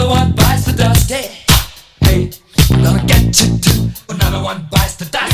Another one bites the dust. Hey, hey, I'm gonna get you too. Another one bites the dust.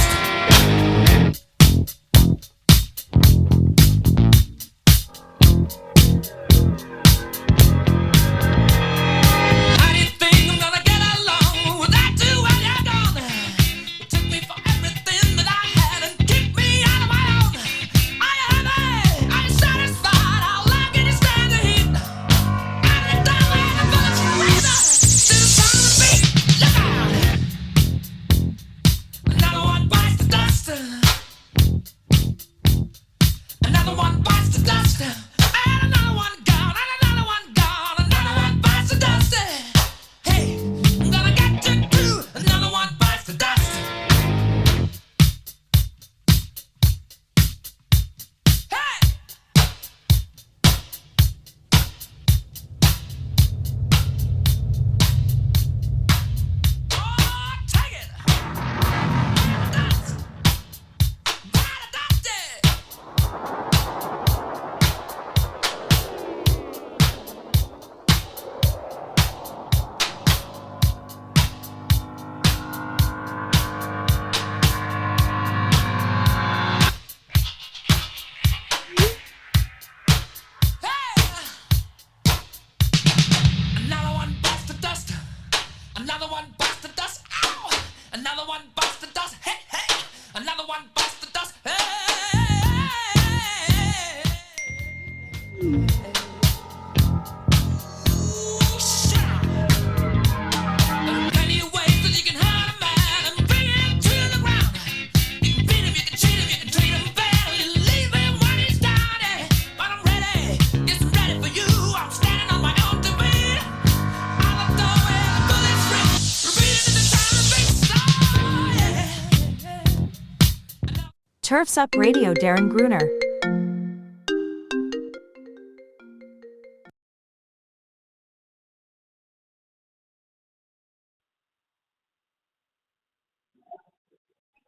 Turfs Up Radio, Darren Gruner.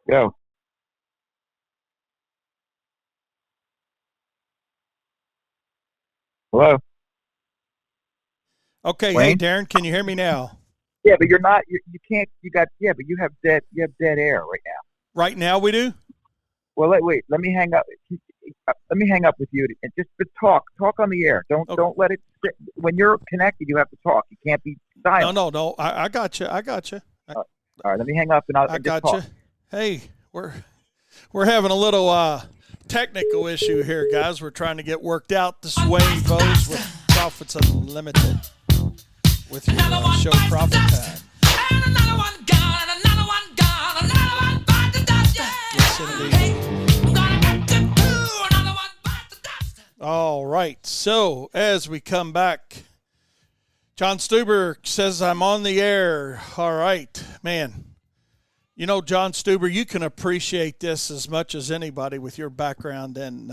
Go. Hello. Okay, Wayne? hey Darren, can you hear me now? Yeah, but you're not. You can't. You got. Yeah, but you have dead. You have dead air right now. Right now we do? Well, wait. Let me hang up. Let me hang up with you and just talk. Talk on the air. Don't let it sit. When you're connected, you have to talk. You can't be silent. No. I got you. All right. Let me hang up and I'll I just got talk. you. Hey, we're having a little technical issue here, guys. We're trying to get worked out. This is Wayne Bose with Profits Unlimited with your show Profit Time. Another one gone, another one gone, another one bite the dust. Yes, indeed. All right. So as we come back, John Stuber says I'm on the air. All right, man. You know, John Stuber, you can appreciate this as much as anybody with your background in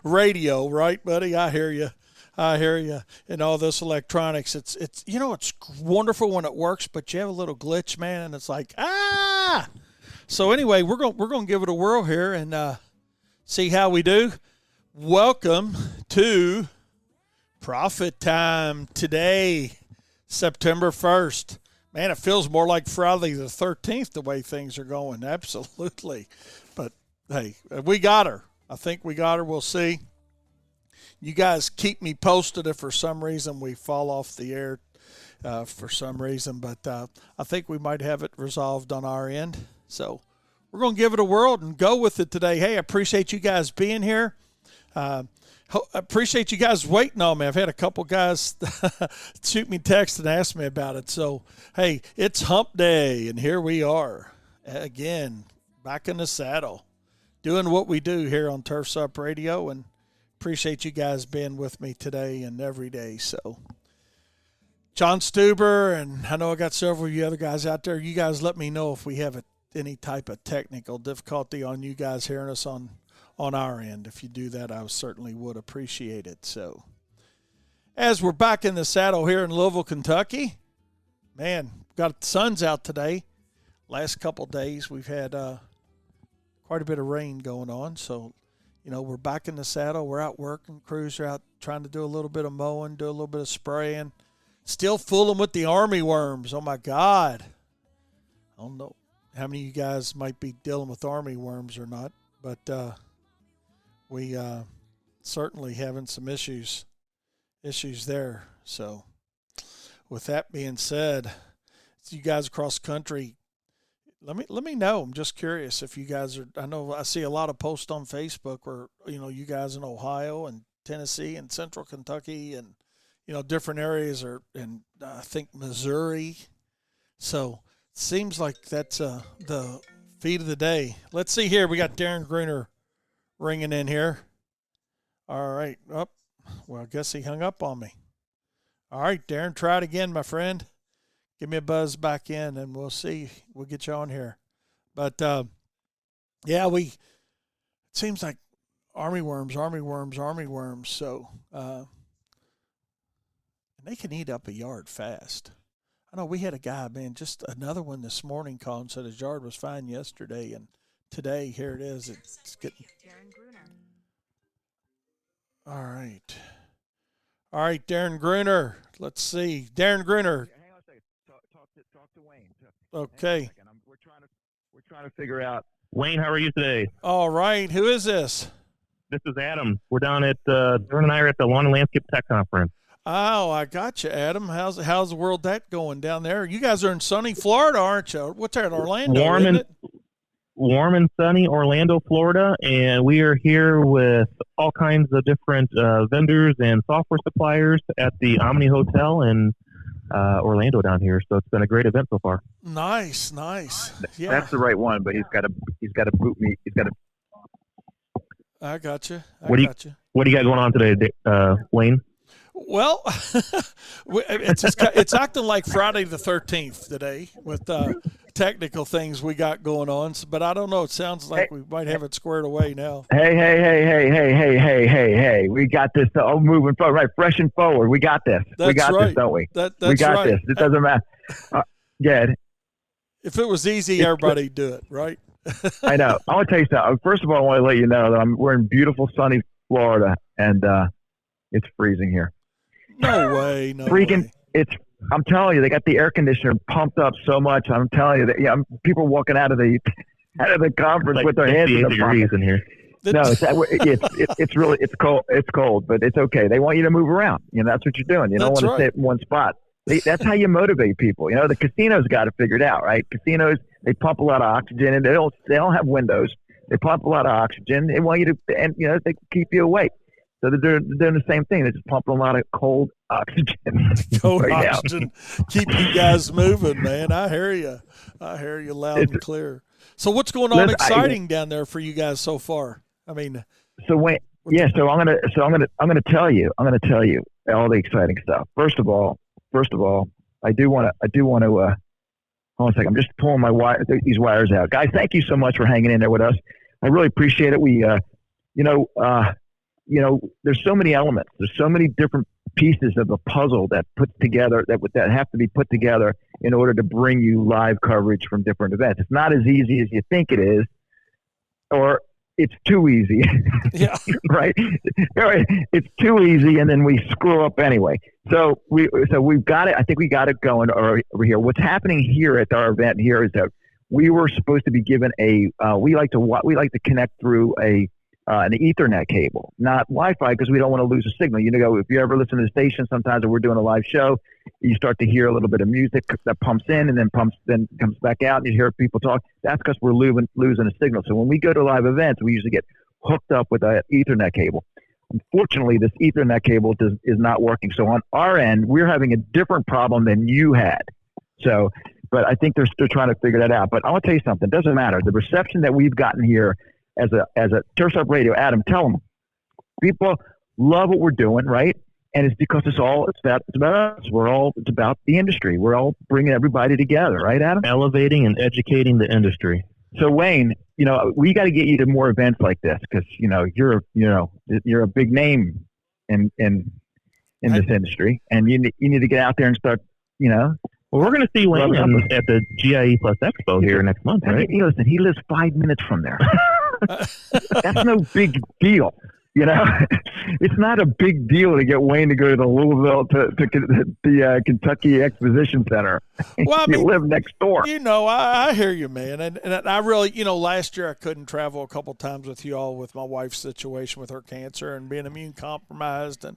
radio, right, buddy? I hear you. And all this electronics. It's you know, it's wonderful when it works, but you have a little glitch, man, and it's like So anyway, we're going to give it a whirl here and see how we do. Welcome to Profit Time today, September 1st. Man, it feels more like Friday the 13th the way things are going. Absolutely. But, hey, we got her. I think we got her. We'll see. You guys keep me posted if for some reason we fall off the air for some reason. But I think we might have it resolved on our end. So we're going to give it a whirl and go with it today. Hey, I appreciate you guys being here. I appreciate you guys waiting on me. I've had a couple guys shoot me text and ask me about it. So, hey, it's hump day, and here we are again, back in the saddle, doing what we do here on Turfs Up Radio, and appreciate you guys being with me today and every day. So, John Stuber, and I know I got several of you other guys out there. You guys let me know if we have any type of technical difficulty on you guys hearing us on our end. If you do that, I certainly would appreciate it. So as we're back in the saddle here in Louisville, Kentucky, man, got the sun's out today. Last couple of days we've had quite a bit of rain going on. So, you know, we're back in the saddle. We're out working. Crews are out trying to do a little bit of mowing, do a little bit of spraying. Still fooling with the army worms. Oh, my God. I don't know how many of you guys might be dealing with army worms or not, but we certainly having some issues there. So with that being said, you guys across country, let me know. I'm just curious if you guys are. I know I see a lot of posts on Facebook where you guys in Ohio and Tennessee and Central Kentucky and different areas are in I think Missouri. So it seems like that's the feed of the day. Let's see here. We got Darren Gruner ringing in here. All right. Oh, well, I guess he hung up on me. All right, Darren, try it again, my friend. Give me a buzz back in, and we'll see. We'll get you on here. But, yeah, it seems like army worms. So, and they can eat up a yard fast. I know we had a guy, man, just another one this morning called and said his yard was fine yesterday, and today, here it is. It's getting. All right. All right, Darren Gruner. Let's see. Darren Gruner. Hang on a second. Talk to Wayne. Okay. We're trying to figure out. Wayne, how are you today? All right. Who is this? This is Adam. We're down at Darren and I are at the Lawn and Landscape Tech Conference. Oh, I got you, Adam. How's the world that going down there? You guys are in sunny Florida, aren't you? What's that, Orlando? Warm and sunny Orlando, Florida, and we are here with all kinds of different vendors and software suppliers at the Omni Hotel in Orlando down here. So it's been a great event so far. Nice. Yeah, That's the right one, but he's got to boot me. I got you. What do you got going on today, Wayne? Well, it's acting like Friday the 13th today with technical things we got going on. But I don't know. It sounds like we might have it squared away now. Hey. We got this. Moving forward, right? Fresh and forward. We got this. That's we got right. this, don't we? That's we got right. this. It doesn't matter. Yeah. If it was easy, everybody'd do it, right? I know. I want to tell you something. First of all, I want to let you know that we're in beautiful, sunny Florida, and it's freezing here. No way. No Freaking, way. I'm telling you, they got the air conditioner pumped up so much. I'm telling you that people walking out of the conference like with their hands in the degrees pocket. in here. No, it's really cold. It's cold, but it's okay. They want you to move around. That's what you're doing. You don't want to stay in one spot. That's how you motivate people. The casinos got it figured out, right? Casinos, they pump a lot of oxygen, and they don't have windows. They pump a lot of oxygen. They want you to, and they keep you awake. So they're doing the same thing. They're just pumping a lot of cold oxygen. Oxygen. Keep you guys moving, man. I hear you loud and clear. So what's going on exciting down there for you guys so far? I mean, so I'm gonna tell you all the exciting stuff. First of all, I do want to. Hold on a second. I'm just pulling these wires out, guys. Thank you so much for hanging in there with us. I really appreciate it. We, there's so many elements. There's so many different pieces of a puzzle that have to be put together in order to bring you live coverage from different events. It's not as easy as you think it is, or it's too easy. Yeah. Right? It's too easy, and then we screw up anyway. So we've got it. I think we got it going over here. What's happening here at our event here is that we were supposed to be given we like to connect through an Ethernet cable, not Wi-Fi, because we don't want to lose a signal. If you ever listen to the station, sometimes when we're doing a live show, you start to hear a little bit of music that pumps in and then comes back out, and you hear people talk. That's because we're losing a signal. So when we go to live events, we usually get hooked up with an Ethernet cable. Unfortunately, this Ethernet cable is not working. So on our end, we're having a different problem than you had. So, but I think they're still trying to figure that out. But I want to tell you something. It doesn't matter. The reception that we've gotten here as a Turfs Up Radio, Adam, tell them. People love what we're doing, right? And it's because it's about us. It's about the industry. We're all bringing everybody together, right, Adam? Elevating and educating the industry. So Wayne, we got to get you to more events like this because you're a big name in this industry, and you need to get out there and start. Well, we're going to see Wayne at the GIE Plus Expo here next month, right? Listen, he lives 5 minutes from there. That's no big deal. You know, it's not a big deal to get Wayne to go to Louisville to the Kentucky Exposition Center. Well, I You mean, live next door. I hear you, man. And I really, last year I couldn't travel a couple times with you all with my wife's situation with her cancer and being immune compromised. And,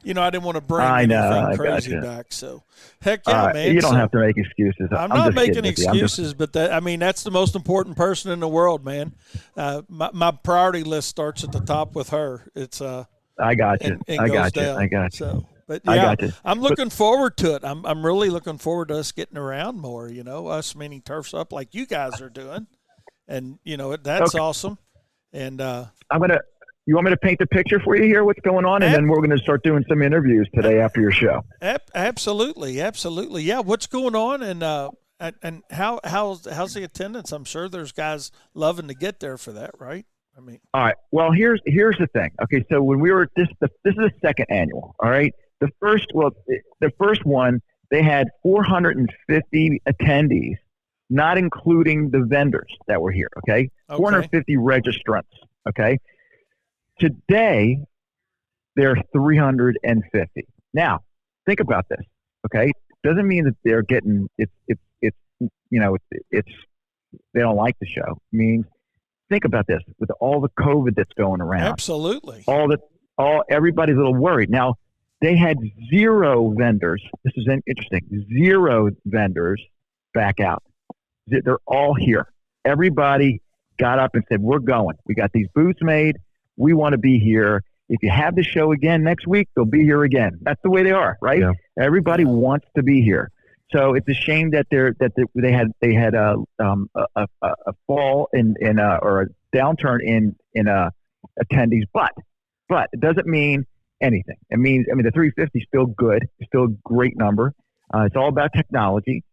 I didn't want to bring anything crazy back. So, heck yeah, man. You don't have to make excuses. I'm not making excuses, but that's the most important person in the world, man. My priority list starts at the top with her. It's I got you. I got you. So, but yeah, I'm looking forward to it. I'm really looking forward to us getting around more. Us meaning Turfs Up like you guys are doing, and that's awesome. And You want me to paint the picture for you here? What's going on, and then we're going to start doing some interviews today after your show. Absolutely. Yeah, what's going on, and how's the attendance? I'm sure there's guys loving to get there for that, right? I mean, all right. Well, here's the thing. Okay, so when we were this is the second annual. All right, the first one they had 450 attendees, not including the vendors that were here. Okay. 450 registrants. Okay. Today, there are 350. Now, think about this, okay? Doesn't mean that they're getting it's they don't like the show. It means think about this with all the COVID that's going around. Absolutely. Everybody's a little worried. Now, they had 0 vendors. This is interesting. 0 vendors back out. They're all here. Everybody got up and said, "We're going. We got these booths made. We want to be here. If you have the show again next week, they'll be here again." That's the way they are, right? Yeah. Everybody wants to be here. So it's a shame that they had a fall or a downturn in attendees, but it doesn't mean anything. It means the 350 is still good, it's still a great number. It's all about technology.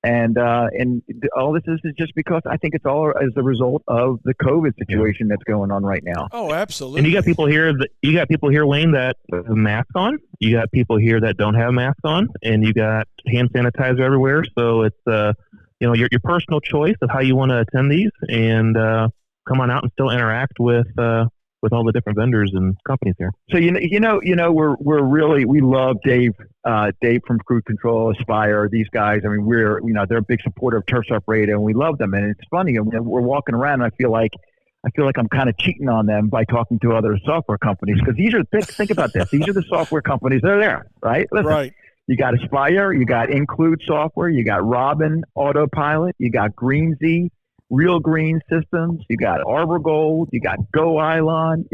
And all this is just because I think it's all as a result of the COVID situation that's going on right now. Oh, absolutely. And you got people here, Wayne, that have masks on. You got people here that don't have masks on, and you got hand sanitizer everywhere. So it's your personal choice of how you want to attend these, and come on out and still interact with all the different vendors and companies here. So we love Dave from Cruise Control, Aspire, these guys. I mean, they're a big supporter of Turfs Up Radio, and we love them. And it's funny, we're walking around, and I feel like I'm kind of cheating on them by talking to other software companies, because think about this. These are the software companies that are there, right? Listen, right. You got Aspire, you got Include Software, you got Robin Autopilot, you got GreenZ, Real Green Systems, you got Arbor Gold, you got Go Island,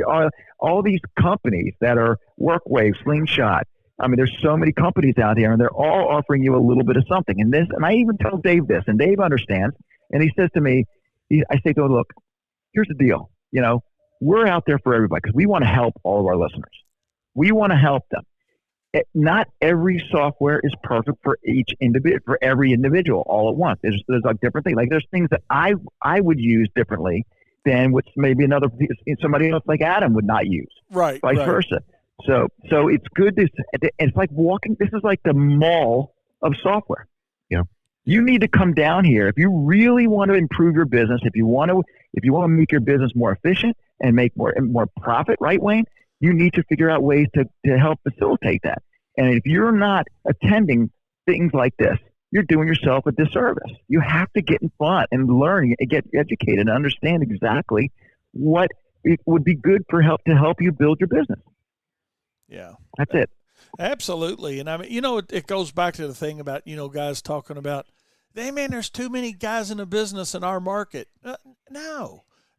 all these companies that are Workwave, Slingshot. I mean, there's so many companies out there, and they're all offering you a little bit of something. And I even tell Dave this, and Dave understands. And he says to me, I say to him, "Look, here's the deal. We're out there for everybody because we want to help all of our listeners. We want to help them. Not every software is perfect for every individual all at once. There's like different things. Like there's things that I would use differently than which maybe somebody else like Adam would not use. Right. Vice versa. So it's good to. It's like walking. This is like the mall of software. You need to come down here if you really want to improve your business. If you want to make your business more efficient and make more profit, right, Wayne? You need to figure out ways to help facilitate that. And if you're not attending things like this, you're doing yourself a disservice. You have to get in front and learn and get educated and understand exactly what it would be good to help you build your business. Yeah. That's it. Absolutely. And I mean, it goes back to the thing about, guys talking about, hey, man, there's too many guys in the business in our market.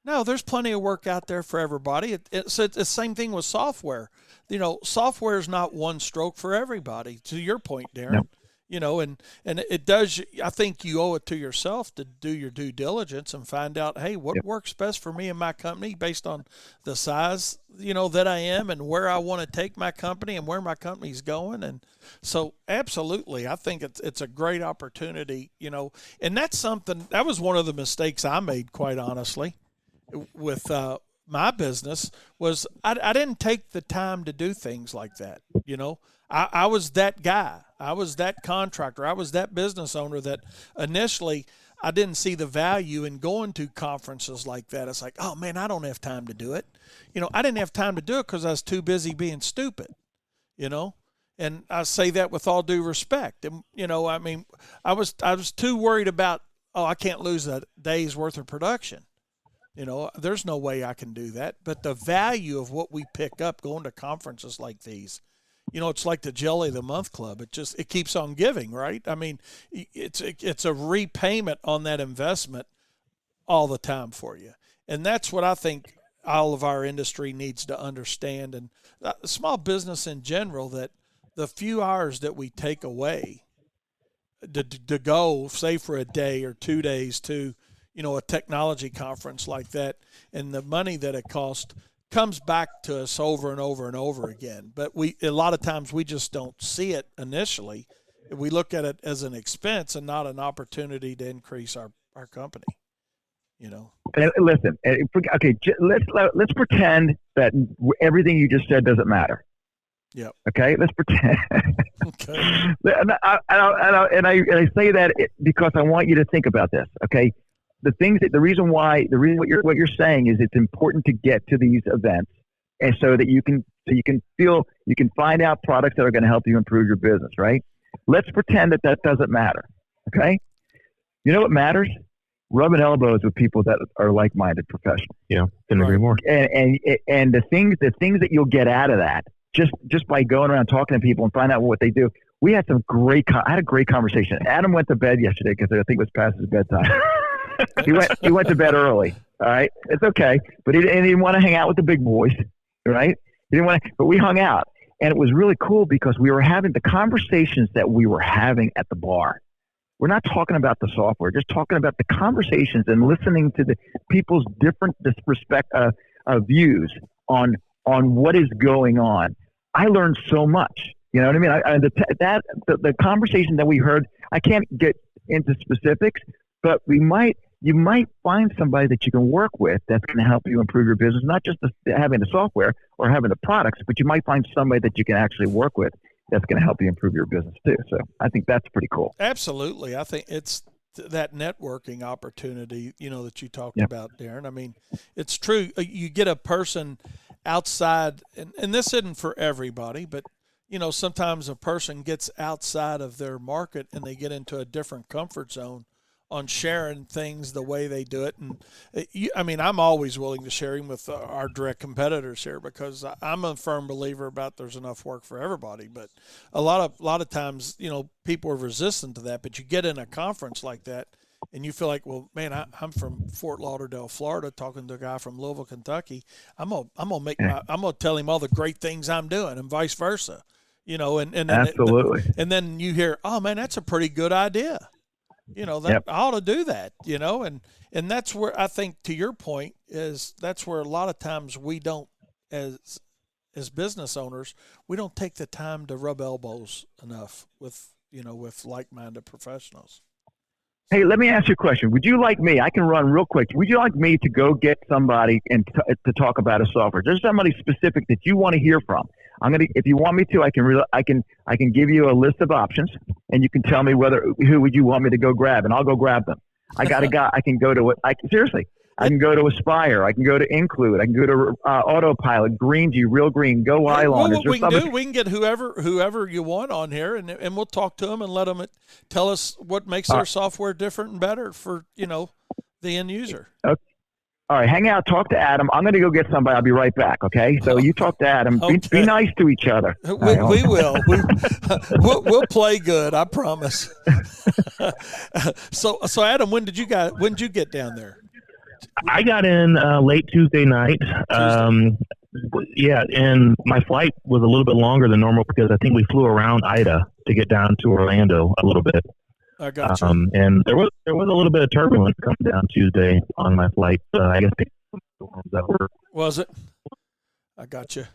No, there's plenty of work out there for everybody. It's the same thing with software. Software is not one stroke for everybody, to your point, Darren. No. And it does, I think you owe it to yourself to do your due diligence and find out, hey, what works best for me and my company based on the size, that I am and where I want to take my company and where my company's going. And so absolutely, I think it's a great opportunity, and that was one of the mistakes I made, quite honestly, with my business was I didn't take the time to do things like that. I was that guy. I was that contractor. I was that business owner that initially I didn't see the value in going to conferences like that. It's like, oh man, I don't have time to do it. I didn't have time to do it because I was too busy being stupid, and I say that with all due respect. And, I was too worried about, I can't lose a day's worth of production. There's no way I can do that. But the value of what we pick up going to conferences like these, it's like the Jelly of the Month Club. It keeps on giving, right? I mean, it's a repayment on that investment all the time for you. And that's what I think all of our industry needs to understand, and small business in general, that the few hours that we take away to go, say, for a day or 2 days to, a technology conference like that, and the money that it costs comes back to us over and over and over again. But a lot of times we just don't see it initially. We look at it as an expense and not an opportunity to increase our company. And listen, okay, let's pretend that everything you just said doesn't matter. Yep. Okay, let's pretend. Okay. And I say that because I want you to think about this. Okay, the reason what you're saying is it's important to get to these events, and so that you can find out products that are going to help you improve your business. Right? Let's pretend that doesn't matter. Okay, you know what matters? Rubbing elbows with people that are like-minded professionals. Yeah, couldn't agree more. And the things that you'll get out of that, just by going around talking to people and find out what they do. We had some I had a great conversation. Adam went to bed yesterday because I think it was past his bedtime. he went to bed early. All right, it's okay, but he didn't want to hang out with the big boys. Right? He didn't want to, but we hung out, and it was really cool because we were having the conversations that we were having at the bar. We're not talking about the software, just talking about the conversations and listening to the people's different views on what is going on. I learned so much. You know what I mean? The conversation that we heard, I can't get into specifics, but you might find somebody that you can work with that's going to help you improve your business, not just having the software or having the products, but you might find somebody that you can actually work with that's going to help you improve your business too. So I think that's pretty cool. Absolutely. I think it's that networking opportunity, that you talked about, Darren. I mean, it's true. You get a person outside, and this isn't for everybody, but, sometimes a person gets outside of their market and they get into a different comfort zone on sharing things the way they do it. And I'm always willing to share with our direct competitors here, because I'm a firm believer about there's enough work for everybody. But a lot of times, people are resistant to that. But you get in a conference like that and you feel like, well, man, I'm from Fort Lauderdale, Florida, talking to a guy from Louisville, Kentucky. I'm gonna tell him all the great things I'm doing, and vice versa. And Absolutely. And then you hear, oh man, that's a pretty good idea. I ought to do that, and that's where I think, to your point, is that's where a lot of times we don't, as business owners, we don't take the time to rub elbows enough with like-minded professionals. Hey, let me ask you a question. Would you like me? I can run real quick. Would you like me to go get somebody and to talk about a software? There's somebody specific that you want to hear from. If you want me to, I can give you a list of options, and you can tell me who would you want me to go grab, and I'll go grab them. I got a guy. I can go to seriously. I can go to Aspire. I can go to Include. I can go to Autopilot, Greengy, Real Green, Go Ilon. What we can do, we can get whoever you want on here, and we'll talk to them and let them tell us what makes their software different and better for the end user. Okay. All right, hang out, talk to Adam. I'm going to go get somebody. I'll be right back, okay? So you talk to Adam. Okay. Be nice to each other. We will. We'll play good, I promise. So Adam, when did you get down there? I got in late Tuesday night. Yeah, and my flight was a little bit longer than normal because I think we flew around Ida to get down to Orlando a little bit. I got you. And there was a little bit of turbulence coming down Tuesday on my flight. I guess that were. Was it? I got you.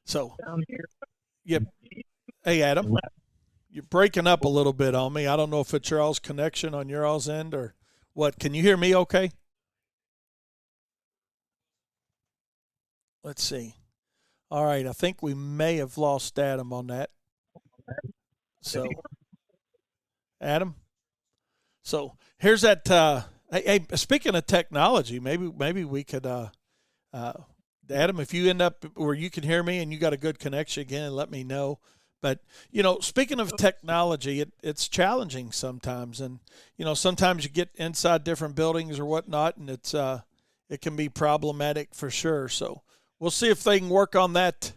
So, down here. Yep. Hey, Adam, you're breaking up a little bit on me. I don't know if it's your all's connection on your all's end or what. Can you hear me okay? Let's see. All right. I think we may have lost Adam on that. So, Adam. So here's that. Hey, speaking of technology, maybe we could Adam, if you end up where you can hear me and you got a good connection again, let me know. But, speaking of technology, it's challenging sometimes. And, sometimes you get inside different buildings or whatnot, and it can be problematic for sure. So we'll see if they can work on that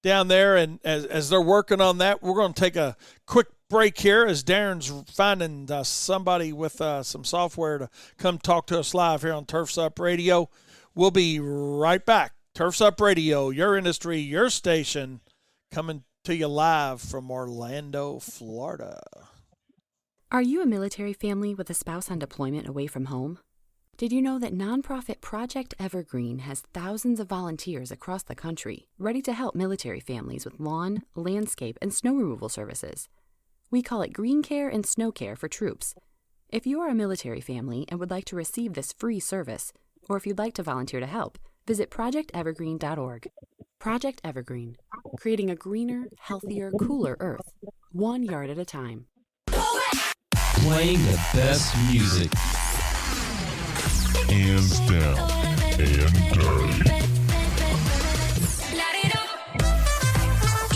down there. And as they're working on that, we're going to take a quick break here as Darren's finding somebody with some software to come talk to us live here on Turfs Up Radio. We'll be right back. Turfs Up Radio, your industry, your station, coming to you live from Orlando, Florida. Are you a military family with a spouse on deployment away from home? Did you know that nonprofit Project Evergreen has thousands of volunteers across the country ready to help military families with lawn, landscape, and snow removal services? We call it Green Care and Snow Care for troops. If you are a military family and would like to receive this free service, or if you'd like to volunteer to help, visit projectevergreen.org. Project Evergreen, creating a greener, healthier, cooler Earth, 1 yard at a time. Playing the best music. Hands down and dirty.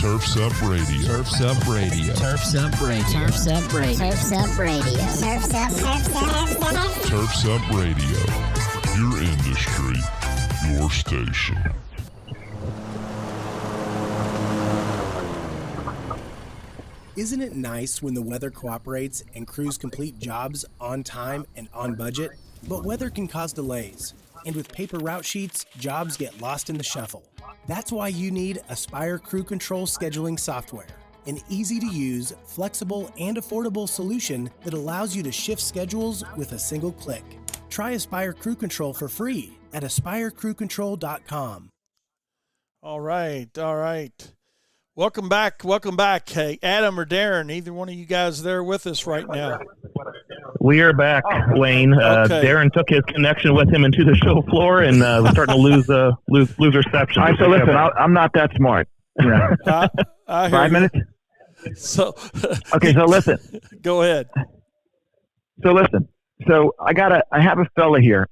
Turfs Up Radio. Turfs Up Radio. Turfs Up Radio. Turfs Up Radio. Turfs Up Radio. Turfs Up Radio. Your industry, your station. Isn't it nice when the weather cooperates and crews complete jobs on time and on budget? But weather can cause delays, and with paper route sheets, jobs get lost in the shuffle. That's why you need Aspire Crew Control scheduling software, an easy-to-use, flexible, and affordable solution that allows you to shift schedules with a single click. Try Aspire Crew Control for free at aspirecrewcontrol.com. All right. Welcome back. Hey, Adam or Darren, either one of you guys there with us right now? We are back, Wayne. Okay. Darren took his connection with him into the show floor, and we're starting to lose reception. All right, so listen, I'm not that smart. I hear 5 you. minutes? So Okay, so listen. Go ahead. So listen. So I have a fella here.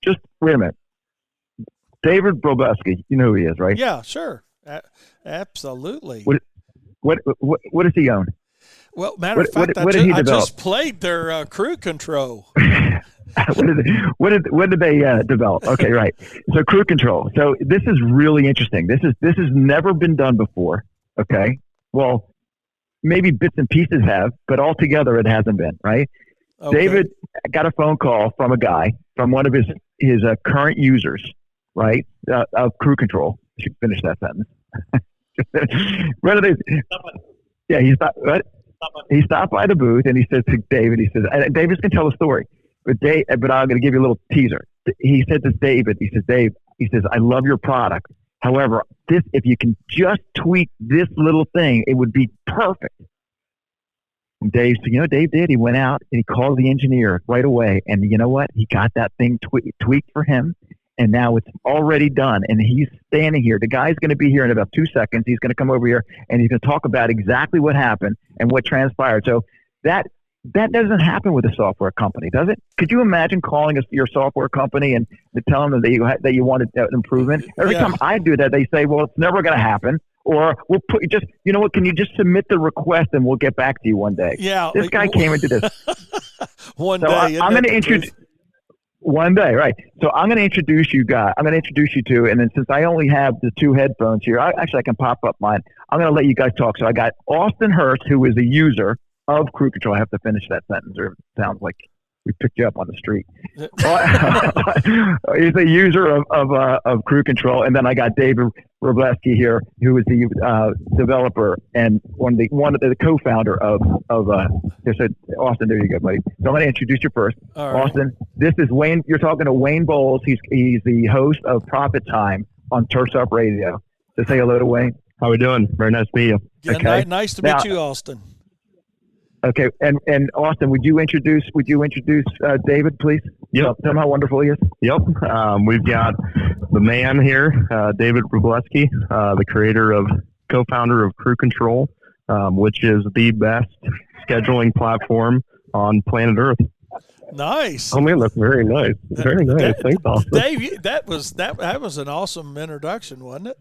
Just wait a minute. David Brobeski, you know who he is, right? Yeah, sure. Absolutely. What does he own? Well, matter of fact, what did he I develop? just played their crew control. What did they develop? Okay, right. So crew control. So this is really interesting. This has never been done before. Okay. Well, maybe bits and pieces have, but altogether it hasn't been. Right. Okay. David got a phone call from a guy, from one of his current users, right, of crew control. I should finish that sentence. What are they? Yeah, he stopped by the booth and he said to David, David's going to tell a story, but I'm going to give you a little teaser. He said to David, Dave, I love your product. However, if you can just tweak this little thing, it would be perfect. And Dave said, Dave did. He went out and he called the engineer right away. And you know what? He got that thing tweaked for him. And now it's already done. And he's standing here. The guy's going to be here in about 2 seconds. He's going to come over here and he's going to talk about exactly what happened and what transpired. So that doesn't happen with a software company, does it? Could you imagine calling your software company and telling them that you wanted an improvement? Every time I do that, they say, well, it's never going to happen. Or we'll put can you just submit the request and we'll get back to you one day? Yeah. This guy came into this. One so day. I'm going to introduce one day, right? So I'm going to introduce you to, and then since I only have the two headphones here, I can pop up mine. I'm going to let you guys talk. So I got Austin Hurst, who is a user of Crew Control. I have to finish that sentence, or it sounds like we picked you up on the street. He's a user of Crew Control, and then I got David Robleski here, who is the developer and one of the co-founder of. Austin, there you go, buddy. So I'm going to introduce you first, All right. Austin. This is Wayne. You're talking to Wayne Bowles. He's the host of Profit Time on Turfs Up Radio. So say hello to Wayne. How we doing? Very nice to meet you. Yeah, Okay. nice to meet you, Austin. Okay, and Austin, would you introduce David, please? Yep. Tell him how wonderful he is. Yep. We've got the man here, David Robleski, the co-founder of Crew Control, which is the best scheduling platform on planet Earth. Nice. Oh man, that's very nice. Very nice. Thanks, Austin. Dave, that was an awesome introduction, wasn't it?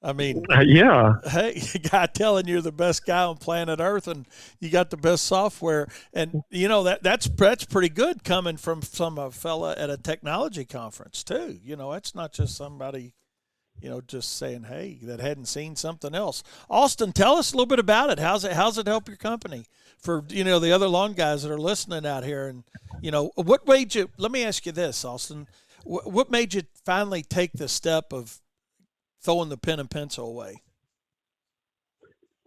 I mean, Yeah. hey, a guy telling you're the best guy on planet Earth and you got the best software, and that's pretty good coming from a fella at a technology conference too. It's not just somebody, just saying, hey, that hadn't seen something else. Austin, tell us a little bit about it. How's it help your company for the other lawn guys that are listening out here, and what made you? Let me ask you this, Austin. What made you finally take the step of throwing the pen and pencil away?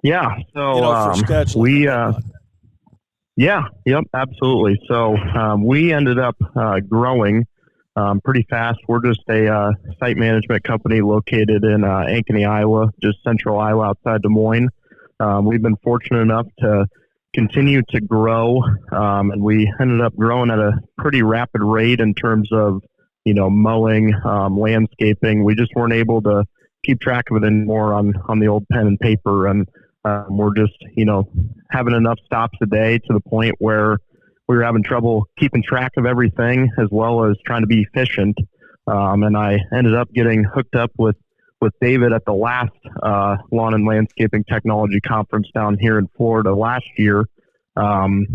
Yeah. So for scheduling. Yep, absolutely. So we ended up growing pretty fast. We're just a site management company located in Ankeny, Iowa, just central Iowa outside Des Moines. We've been fortunate enough to continue to grow, and we ended up growing at a pretty rapid rate in terms of mowing, landscaping. We just weren't able to keep track of it anymore on the old pen and paper, and we're just having enough stops a day to the point where we were having trouble keeping track of everything as well as trying to be efficient. And I ended up getting hooked up with David at the last lawn and landscaping technology conference down here in Florida last year. And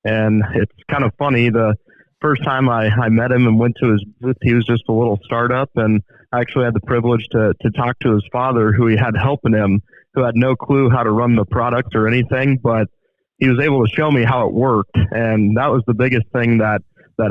it's kind of funny, the first time I met him and went to his booth, he was just a little startup, and I actually had the privilege to talk to his father, who he had helping him, who had no clue how to run the product or anything, but he was able to show me how it worked. And that was the biggest thing that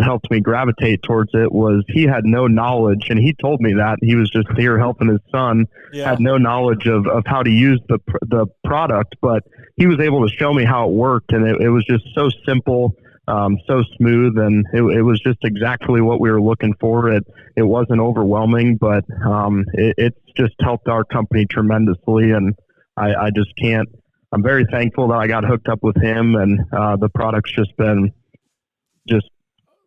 helped me gravitate towards it. Was he had no knowledge, and he told me that he was just here helping his son, had no knowledge of how to use the product, but he was able to show me how it worked, and it was just so simple, so smooth, and it was just exactly what we were looking for. It wasn't overwhelming, but it's just helped our company tremendously, and I just can't. I'm very thankful that I got hooked up with him, and the product's just been just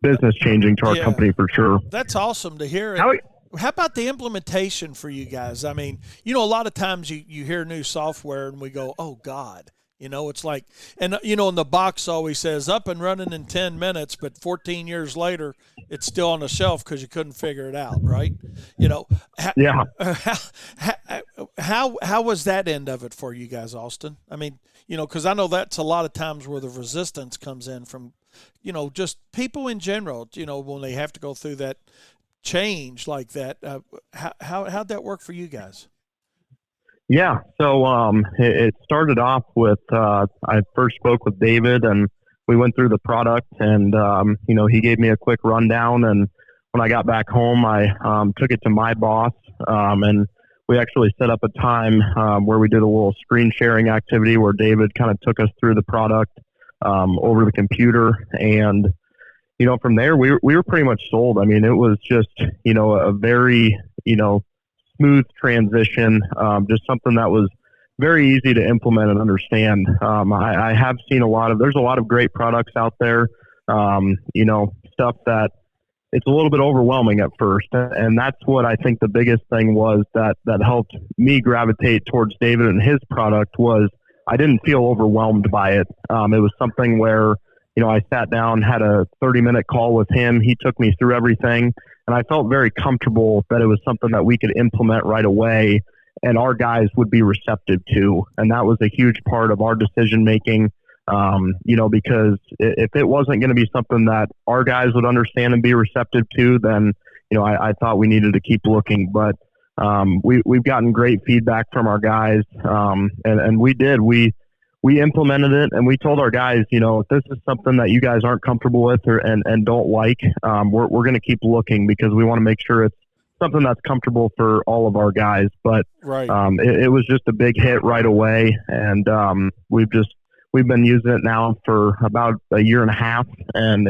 business changing to our company for sure. That's awesome to hear. How about the implementation for you guys? I mean, a lot of times you hear new software and we go, oh God, it's like, and and the box always says up and running in 10 minutes, but 14 years later, it's still on the shelf because you couldn't figure it out. Right. Yeah. How was that end of it for you guys, Austin? I mean, because I know that's a lot of times where the resistance comes in from, just people in general, when they have to go through that change like that. How'd that work for you guys? Yeah. So it started off with I first spoke with David, and we went through the product, and he gave me a quick rundown. And when I got back home, I took it to my boss, and we actually set up a time where we did a little screen sharing activity where David kind of took us through the product over the computer. And from there we were pretty much sold. I mean, it was just a very smooth transition, just something that was very easy to implement and understand. I have seen there's a lot of great products out there, stuff that it's a little bit overwhelming at first. And that's what I think the biggest thing was that helped me gravitate towards David and his product was I didn't feel overwhelmed by it. It was something where, I sat down, had a 30-minute call with him. He took me through everything, and I felt very comfortable that it was something that we could implement right away and our guys would be receptive to. And that was a huge part of our decision making, because if it wasn't going to be something that our guys would understand and be receptive to, then, I thought we needed to keep looking. But we've gotten great feedback from our guys, and we implemented it, and we told our guys, if this is something that you guys aren't comfortable with and don't like, we're going to keep looking because we want to make sure it's something that's comfortable for all of our guys. But it was just a big hit right away, and we've been using it now for about a year and a half, and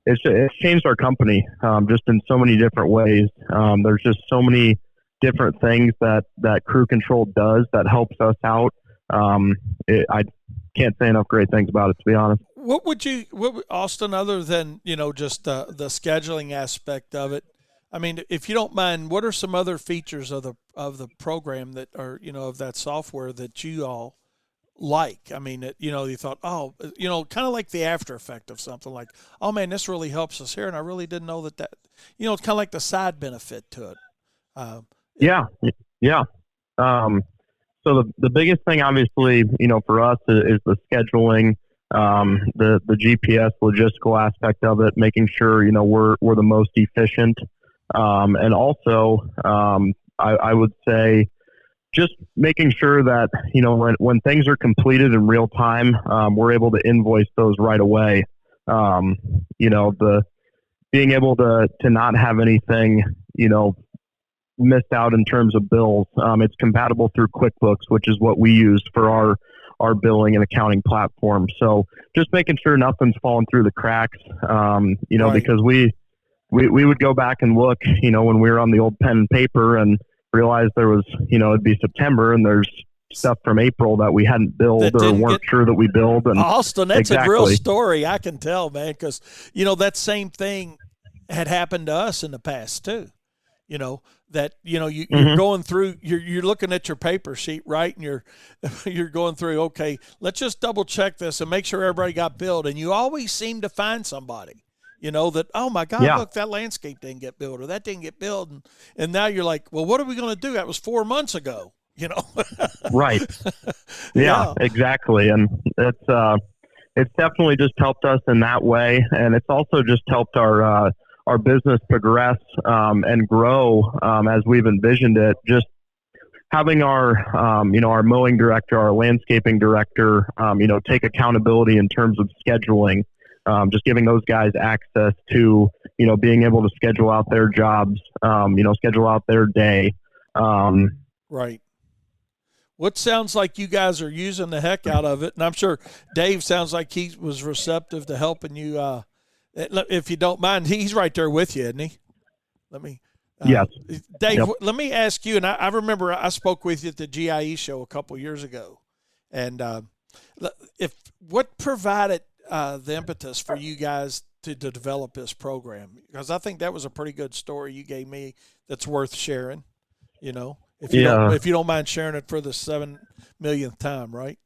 it's changed our company just in so many different ways. There's just so many different things that Crew Control does that helps us out. I can't say enough great things about it, to be honest. Austin, other than, just the scheduling aspect of it, I mean, if you don't mind, what are some other features of the program that are, of that software that you all like? I mean, you thought, oh, kind of like the after effect of something like, oh man, this really helps us here. And I really didn't know that, it's kind of like the side benefit to it. Yeah. So the biggest thing, obviously, for us is the scheduling, the GPS logistical aspect of it, making sure, we're the most efficient. And also, I would say just making sure that, when things are completed in real time, we're able to invoice those right away. The being able to not have anything, missed out in terms of bills. It's compatible through QuickBooks, which is what we use for our billing and accounting platform. So just making sure nothing's falling through the cracks, right. Because we would go back and look, when we were on the old pen and paper and realize there was, it'd be September and there's stuff from April that we hadn't billed or weren't sure that we billed. And Austin, that's exactly. a real story. I can tell, man, because, that same thing had happened to us in the past too. That you're going through, you're looking at your paper sheet, right, and you're going through, okay, let's just double check this and make sure everybody got billed, and you always seem to find somebody, that, oh my God, look, that landscape didn't get billed or that didn't get billed, and now you're like, well, what are we going to do? That was 4 months ago, Right. Yeah, exactly, and it's definitely just helped us in that way, and it's also just helped our business progress and grow as we've envisioned it. Just having our mowing director, our landscaping director, take accountability in terms of scheduling, just giving those guys access to, being able to schedule out their jobs, schedule out their day. Right. What sounds like you guys are using the heck out of it. And I'm sure Dave sounds like he was receptive to helping you, if you don't mind. He's right there with you, isn't he? Let me. Yes. Dave, let me ask you, and I remember I spoke with you at the GIE show a couple years ago, and what provided the impetus for you guys to develop this program? Because I think that was a pretty good story you gave me that's worth sharing, if you don't mind sharing it for the 7 millionth time, right?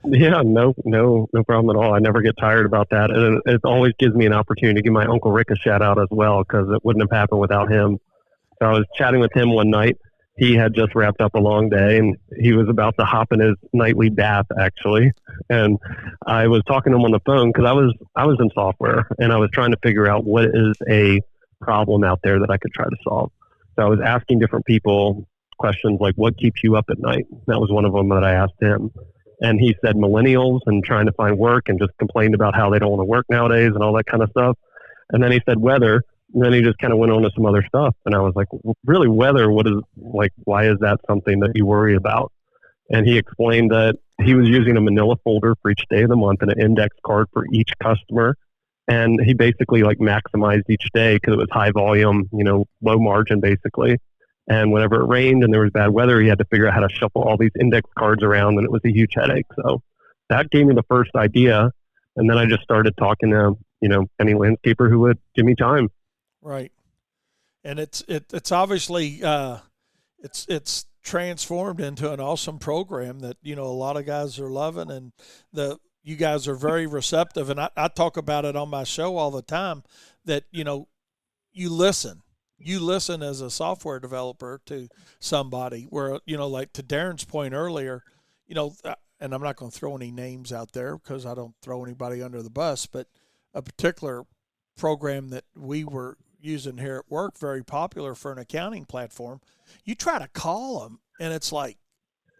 Yeah, no problem at all. I never get tired about that. And it always gives me an opportunity to give my Uncle Rick a shout out as well, because it wouldn't have happened without him. So I was chatting with him one night. He had just wrapped up a long day and he was about to hop in his nightly bath, actually. And I was talking to him on the phone because I was in software and I was trying to figure out what is a problem out there that I could try to solve. So I was asking different people questions like, what keeps you up at night? That was one of them that I asked him. And he said millennials and trying to find work, and just complained about how they don't want to work nowadays and all that kind of stuff. And then he said weather. And then he just kind of went on to some other stuff. And I was like, really, weather? Why is that something that you worry about? And he explained that he was using a manila folder for each day of the month and an index card for each customer. And he basically maximized each day because it was high volume, low margin basically. And whenever it rained and there was bad weather, he had to figure out how to shuffle all these index cards around, and it was a huge headache. So that gave me the first idea. And then I just started talking to, any landscaper who would give me time. Right. And it's obviously, it's transformed into an awesome program that, a lot of guys are loving, and you guys are very receptive. And I talk about it on my show all the time that, you listen. You listen as a software developer to somebody where, like to Darren's point earlier, and I'm not going to throw any names out there because I don't throw anybody under the bus, but a particular program that we were using here at work, very popular for an accounting platform, you try to call them and it's like,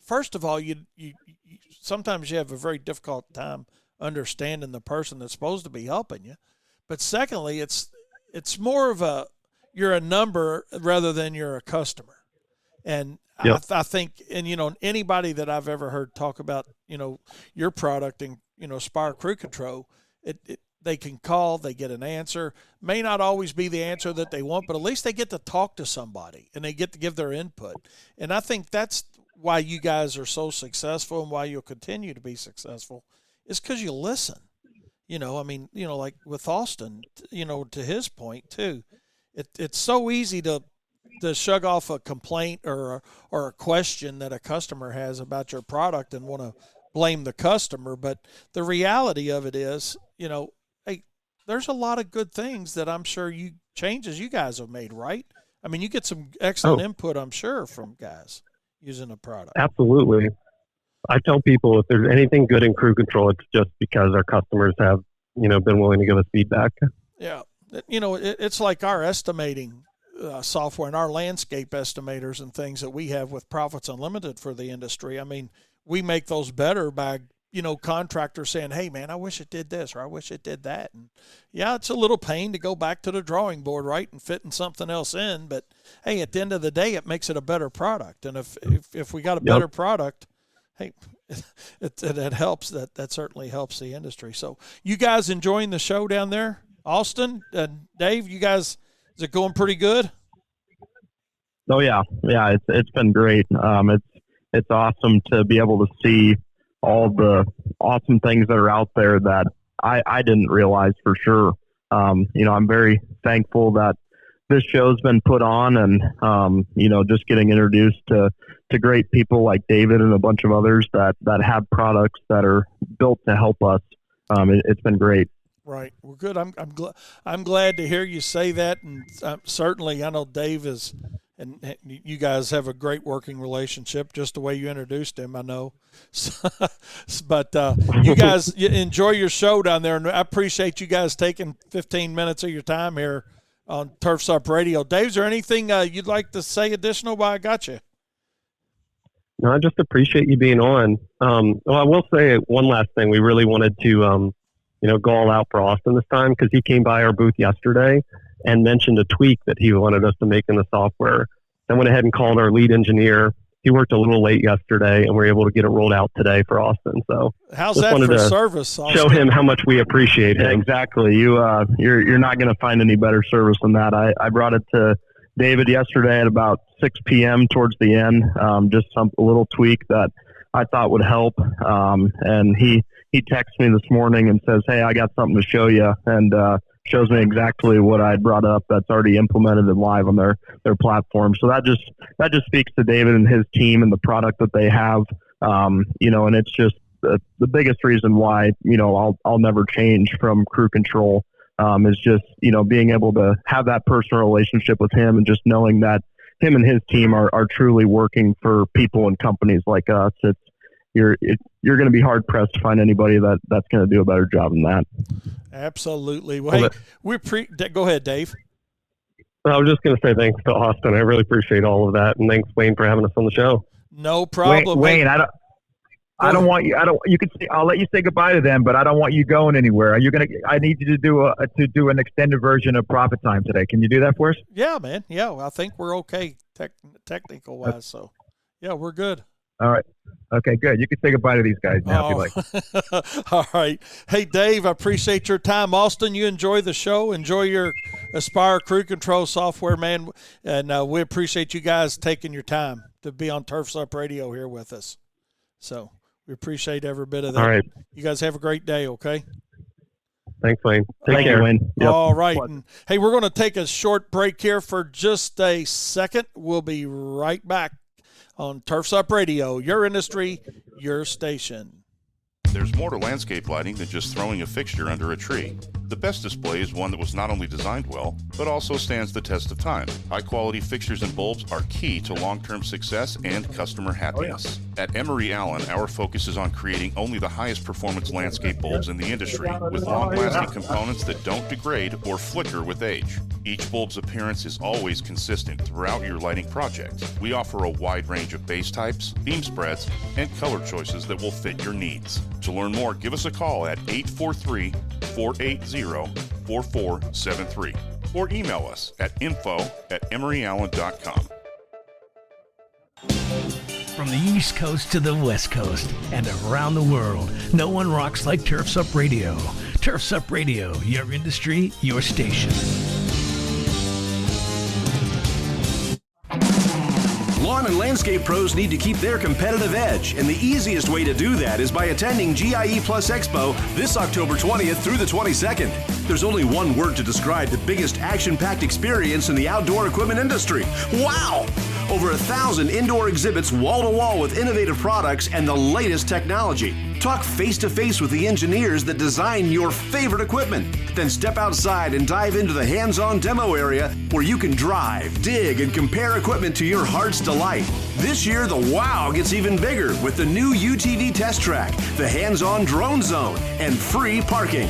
first of all, you sometimes you have a very difficult time understanding the person that's supposed to be helping you. But secondly, it's more of you're a number rather than you're a customer. And yep. I think, and, anybody that I've ever heard talk about, your product and, Spire Crew Control, they can call, they get an answer, may not always be the answer that they want, but at least they get to talk to somebody and they get to give their input. And I think that's why you guys are so successful and why you'll continue to be successful is because you listen. Like with Austin, to his point too, it's so easy to shrug off a complaint or a question that a customer has about your product and want to blame the customer, but the reality of it is, hey, there's a lot of good things that I'm sure changes you guys have made, right? I mean, you get some excellent input, I'm sure, from guys using the product. Absolutely. I tell people if there's anything good in crew control, it's just because our customers have, been willing to give us feedback. Yeah. It's like our estimating software and our landscape estimators and things that we have with Profits Unlimited for the industry. I mean, we make those better by, contractors saying, hey, man, I wish it did this or I wish it did that. And, yeah, it's a little pain to go back to the drawing board, right, and fitting something else in. But, hey, at the end of the day, it makes it a better product. And if we got a better product, hey, it helps. That certainly helps the industry. So you guys enjoying the show down there? Austin and Dave, you guys, is it going pretty good? Oh, yeah. Yeah, it's been great. It's awesome to be able to see all the awesome things that are out there that I didn't realize for sure. I'm very thankful that this show's been put on and, just getting introduced to great people like David and a bunch of others that have products that are built to help us. It's been great. Right. Well, good. I'm glad to hear you say that. And certainly I know Dave is, and you guys have a great working relationship, just the way you introduced him, I know. But you guys enjoy your show down there, and I appreciate you guys taking 15 minutes of your time here on Turf's Up Radio. Dave, is there anything you'd like to say additional while I got you? No, I just appreciate you being on. Well, I will say one last thing. We really wanted to, go all out for Austin this time because he came by our booth yesterday and mentioned a tweak that he wanted us to make in the software. I went ahead and called our lead engineer. He worked a little late yesterday, and we were able to get it rolled out today for Austin. So how's that for service, Austin? Show him how much we appreciate him. Yeah, exactly. You're not going to find any better service than that. I brought it to David yesterday at about 6 p.m. towards the end, just a little tweak that I thought would help. And he texts me this morning and says, hey, I got something to show you, and shows me exactly what I brought up that's already implemented and live on their platform. So that just speaks to David and his team and the product that they have. And it's just the biggest reason why, I'll never change from crew control, is just, being able to have that personal relationship with him and just knowing that him and his team are truly working for people and companies like us. You're going to be hard pressed to find anybody that's going to do a better job than that. Absolutely. Well, hey, go ahead, Dave. I was just going to say thanks to Austin. I really appreciate all of that, and thanks, Wayne, for having us on the show. No problem, Wayne. I don't want you. You can say. I'll let you say goodbye to them, but I don't want you going anywhere. Are you gonna? I need you to do an extended version of Profit Time today. Can you do that for us? Yeah, man. Yeah, I think we're okay technical wise. So, yeah, we're good. All right. Okay, good. You can say goodbye to these guys now if you like. All right. Hey, Dave, I appreciate your time. Austin, you enjoy the show. Enjoy your Aspire Crew Control software, man. And we appreciate you guys taking your time to be on Turf's Up Radio here with us. So we appreciate every bit of that. All right. You guys have a great day, okay? Thanks, Wayne. Thank you, Wayne. Yep. All right. And, hey, we're going to take a short break here for just a second. We'll be right back on Turf's Up Radio, your industry, your station. There's more to landscape lighting than just throwing a fixture under a tree. The best display is one that was not only designed well, but also stands the test of time. High-quality fixtures and bulbs are key to long-term success and customer happiness. At Emery Allen, our focus is on creating only the highest performance landscape bulbs in the industry, with long-lasting components that don't degrade or flicker with age. Each bulb's appearance is always consistent throughout your lighting project. We offer a wide range of base types, beam spreads, and color choices that will fit your needs. To learn more, give us a call at 843-480-4473 or email us at info@emeryallen.com. From the East Coast to the West Coast and around the world, no one rocks like Turf's Up Radio. Turf's Up Radio, your industry, your station. Lawn and landscape pros need to keep their competitive edge, and the easiest way to do that is by attending GIE Plus Expo this October 20th through the 22nd. There's only one word to describe the biggest action-packed experience in the outdoor equipment industry. Wow! Over 1,000 indoor exhibits wall to wall with innovative products and the latest technology. Talk face to face with the engineers that design your favorite equipment. Then step outside and dive into the hands-on demo area where you can drive, dig, and compare equipment to your heart's delight. This year, the wow gets even bigger with the new UTV test track, the hands-on drone zone, and free parking.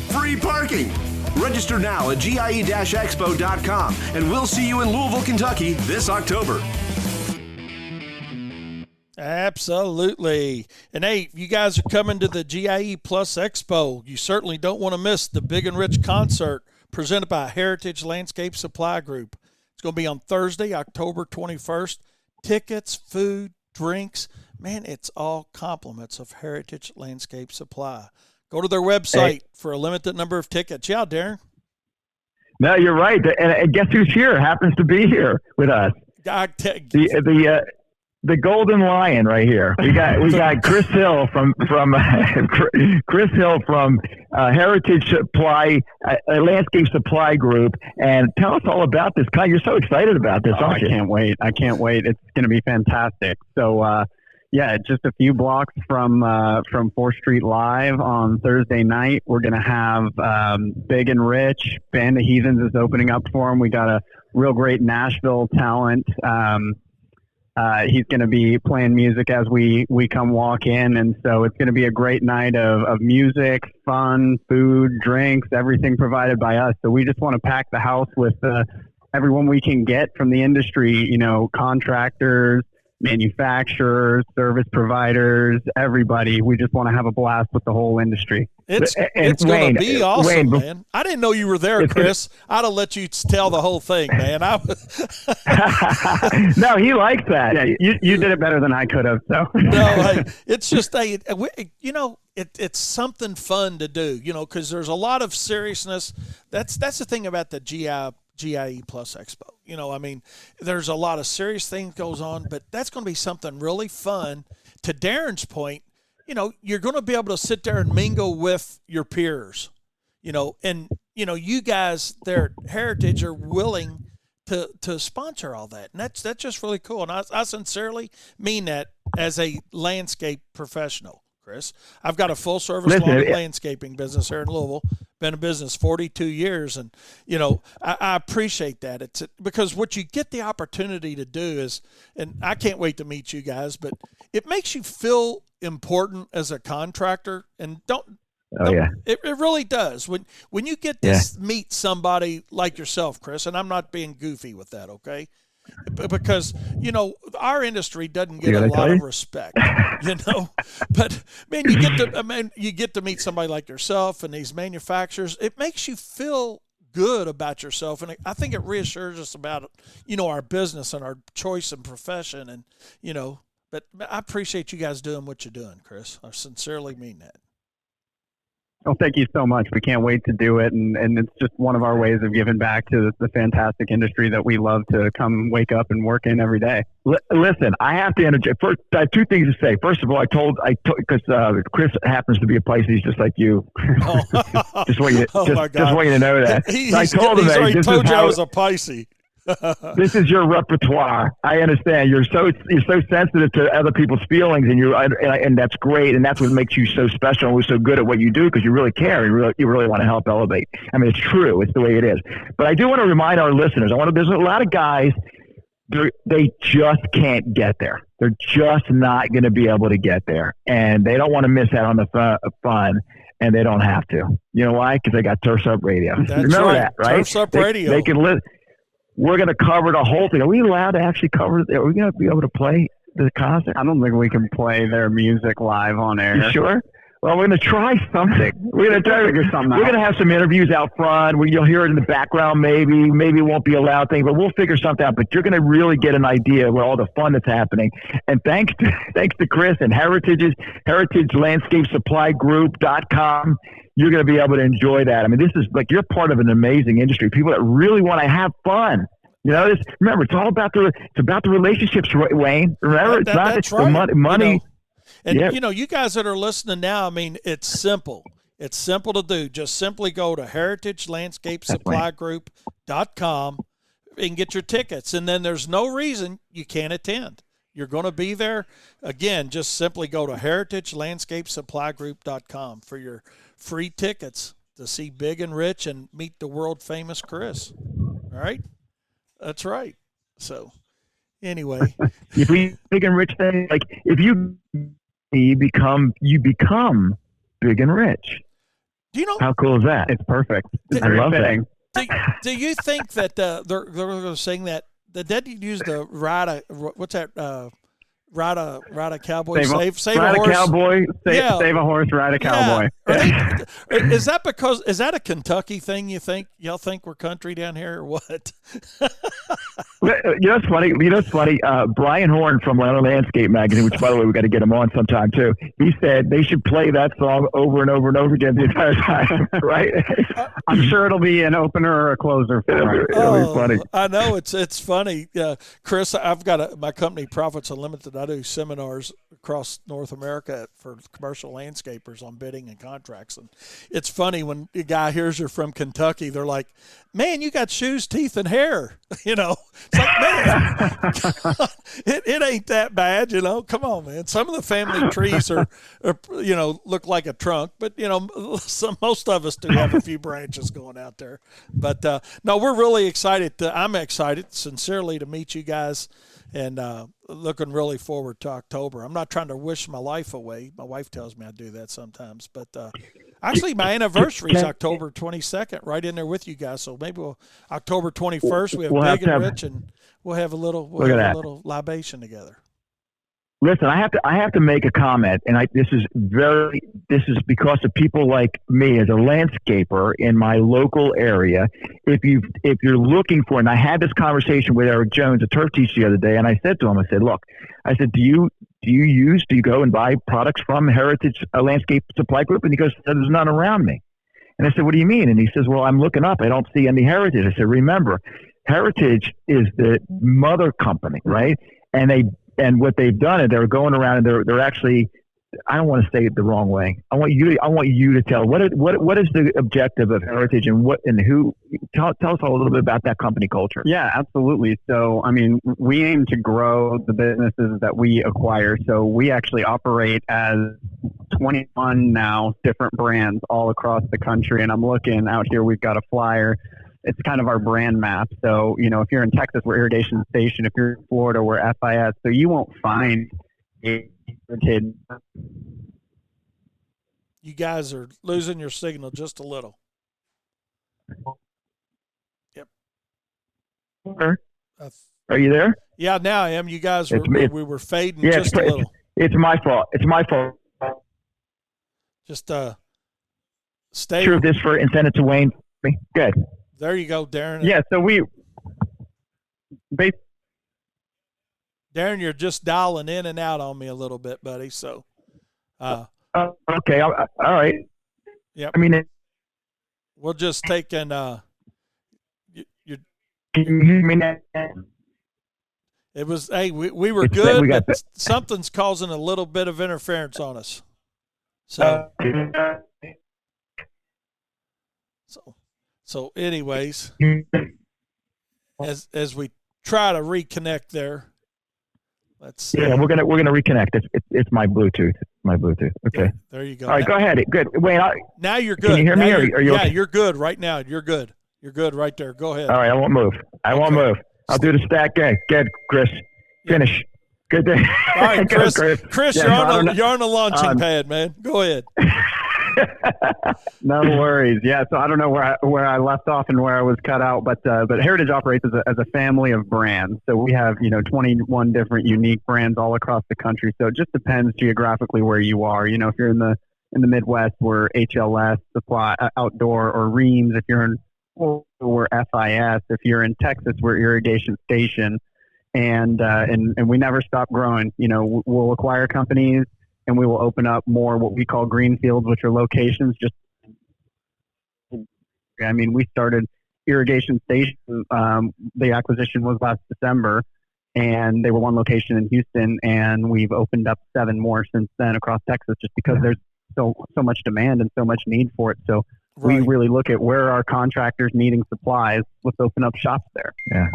Free parking! Register now at GIE-Expo.com, and we'll see you in Louisville, Kentucky this October. Absolutely. And hey, you guys are coming to the GIE Plus Expo. You certainly don't want to miss the Big and Rich concert presented by Heritage Landscape Supply Group. It's going to be on Thursday, October 21st. Tickets, food, drinks, man, it's all compliments of Heritage Landscape Supply. Go to their website for a limited number of tickets. Yeah, Darren? No, you're right. And guess who's here? Happens to be here with us. The Golden Lion right here. We got Chris Hill from Chris Hill from Heritage Supply Landscape Supply Group, and tell us all about this. You're so excited about this, aren't you? I can't wait. It's going to be fantastic. So yeah, just a few blocks from 4th Street Live on Thursday night. We're going to have Big and Rich. Band of Heathens is opening up for them. We got a real great Nashville talent. He's going to be playing music as we come walk in, and so it's going to be a great night of music, fun, food, drinks, everything provided by us. So we just want to pack the house with everyone we can get from the industry, contractors, manufacturers, service providers, everybody. We just want to have a blast with the whole industry. It's going to be awesome, man. I didn't know you were there, Chris. I'd have let you tell the whole thing, man. No, he likes that. Yeah, you did it better than I could have. So no, it's just it's something fun to do, because there's a lot of seriousness. That's the thing about the GIE Plus Expo. There's a lot of serious things goes on, but that's going to be something really fun. To Darren's point, you're going to be able to sit there and mingle with your peers, and you guys there at Heritage are willing to sponsor all that, and that's just really cool. And I sincerely mean that as a landscape professional, Chris. I've got a full service landscaping business here in Louisville. Been in business 42 years, and I appreciate that. It's because what you get the opportunity to do is, and I can't wait to meet you guys, but it makes you feel important as a contractor, and it really does. When you get to meet somebody like yourself, Chris, and I'm not being goofy with that, okay? Because our industry doesn't get a lot of respect, but man, you get to meet somebody like yourself and these manufacturers. It makes you feel good about yourself, and I think it reassures us about our business and our choice and profession, and but I appreciate you guys doing what you're doing, Chris. I sincerely mean that. Well, thank you so much. We can't wait to do it, and it's just one of our ways of giving back to the fantastic industry that we love to come wake up and work in every day. Listen, I have to interject. First, I have two things to say. First of all, because Chris happens to be a Pisces just like you. Just want you to know that. I told him that. He told you I was a Pisces. This is your repertoire. I understand. You're so sensitive to other people's feelings, and that's great. And that's what makes you so special and we're so good at what you do, because you really care. You really want to help elevate. I mean, it's true. It's the way it is. But I do want to remind our listeners. There's a lot of guys. They just can't get there. They're just not going to be able to get there, and they don't want to miss out on the fun. And they don't have to. You know why? Because they got Turfs Up Radio. That's Remember that, right? Turfs Up Radio. They can listen. We're going to cover the whole thing. Are we allowed to actually cover it? Are we going to be able to play the concert? I don't think we can play their music live on air. You sure? Well, we're going to try something. We're going to try to figure something out. We're going to have some interviews out front. You'll hear it in the background maybe. Maybe it won't be a loud thing, but we'll figure something out. But you're going to really get an idea of all the fun that's happening. And thanks to Chris and Heritage Landscape Supply Group.com. You're going to be able to enjoy that. I mean, this is like, you're part of an amazing industry. People that really want to have fun. Remember, it's all about the relationships, Wayne. Remember, it's not just the money. You guys that are listening now, I mean, it's simple. It's simple to do. Just simply go to heritagelandscapesupplygroup.com, and get your tickets. And then there's no reason you can't attend. You're going to be there. Again, just simply go to heritagelandscapesupply.com for your free tickets to see Big and Rich and meet the world famous Chris. All right? That's right. So anyway. If we Big and Rich thing, like if you become Big and Rich. Do you know how cool is that? It's perfect. I love that. Do you think that they're going to sing that? Did you use the ride a cowboy, save a horse? Cowboy, save a horse, ride a cowboy. Yeah. Is that a Kentucky thing? Y'all think we're country down here or what? You know what's funny? Brian Horn from Landscape Magazine, which by the way we got to get him on sometime too. He said they should play that song over and over and over again the entire time. Right? I'm sure it'll be an opener or a closer for him. It'll be funny. I know it's funny, Chris. I've got my company Profits Unlimited. I do seminars across North America for commercial landscapers on bidding and contracts, and it's funny when a guy hears you're from Kentucky, they're like, "Man, you got shoes, teeth, and hair." You know, it's like, man, it ain't that bad. You know, come on, man. Some of the family trees are look like a trunk, but most of us do have a few branches going out there. But no, we're really excited. I'm excited sincerely to meet you guys. And looking really forward to October. I'm not trying to wish my life away. My wife tells me I do that sometimes. But actually, my anniversary is October 22nd, right in there with you guys. So maybe October 21st, we have Big and Rich, and we'll have a little libation together. Listen, I have to make a comment, and this is because of people like me as a landscaper in my local area. If you're looking for, and I had this conversation with Eric Jones, a turf teacher, the other day, and I said to him, look, do you go and buy products from Heritage Landscape Supply Group? And he goes, there's none around me. And I said, what do you mean? And he says, well, I'm looking up, I don't see any Heritage. I said, remember, Heritage is the mother company, right? And what they've done is they're going around and they're actually, I don't want to say it the wrong way. I want you to tell what is the objective of Heritage and who. Tell us a little bit about that company culture. Yeah, absolutely. So, I mean, we aim to grow the businesses that we acquire. So we actually operate as 21 now different brands all across the country. And I'm looking out here, we've got a flyer. It's kind of our brand map. So, if you're in Texas, we're Irrigation Station. If you're in Florida, we're FIS. So you won't find a kid. You guys are losing your signal just a little. Yep. Are you there? Yeah, now I am. You guys we were fading just a little. It's my fault. Just stay. Sure, this and send it to Wayne. Good. There you go, Darren. Yeah, so Darren, you're just dialing in and out on me a little bit, buddy. So, okay, all right. Yep. I mean, we'll just take and you. Can you hear me now? It was we were good, but something's causing a little bit of interference on us. So anyways, as we try to reconnect there, let's. Yeah, we're gonna reconnect. It's my Bluetooth. Okay. Yeah, there you go. All right, go ahead. Good. Wait. Now you're good. Can you hear me? Are you okay? You're good right now. You're good. You're good right there. Go ahead. All right, I won't move. I'll do the stack. Good, Chris. Finish. Good day. All right, Chris. Chris, you're on the launching pad, man. Go ahead. No worries. Yeah, so I don't know where I left off and where I was cut out, but Heritage operates as a family of brands. So we have 21 different unique brands all across the country. So it just depends geographically where you are. If you're in the Midwest, we're HLS Supply Outdoor or Reams. If you're in Florida, we're FIS. If you're in Texas, we're Irrigation Station. And we never stop growing. We'll acquire companies. And we will open up more what we call greenfields, which are locations. We started Irrigation Station. The acquisition was last December, and they were one location in Houston, and we've opened up 7 more since then across Texas, just because there's so much demand and so much need for it. So we really look at where our contractors needing supplies. Let's open up shops there. Yeah.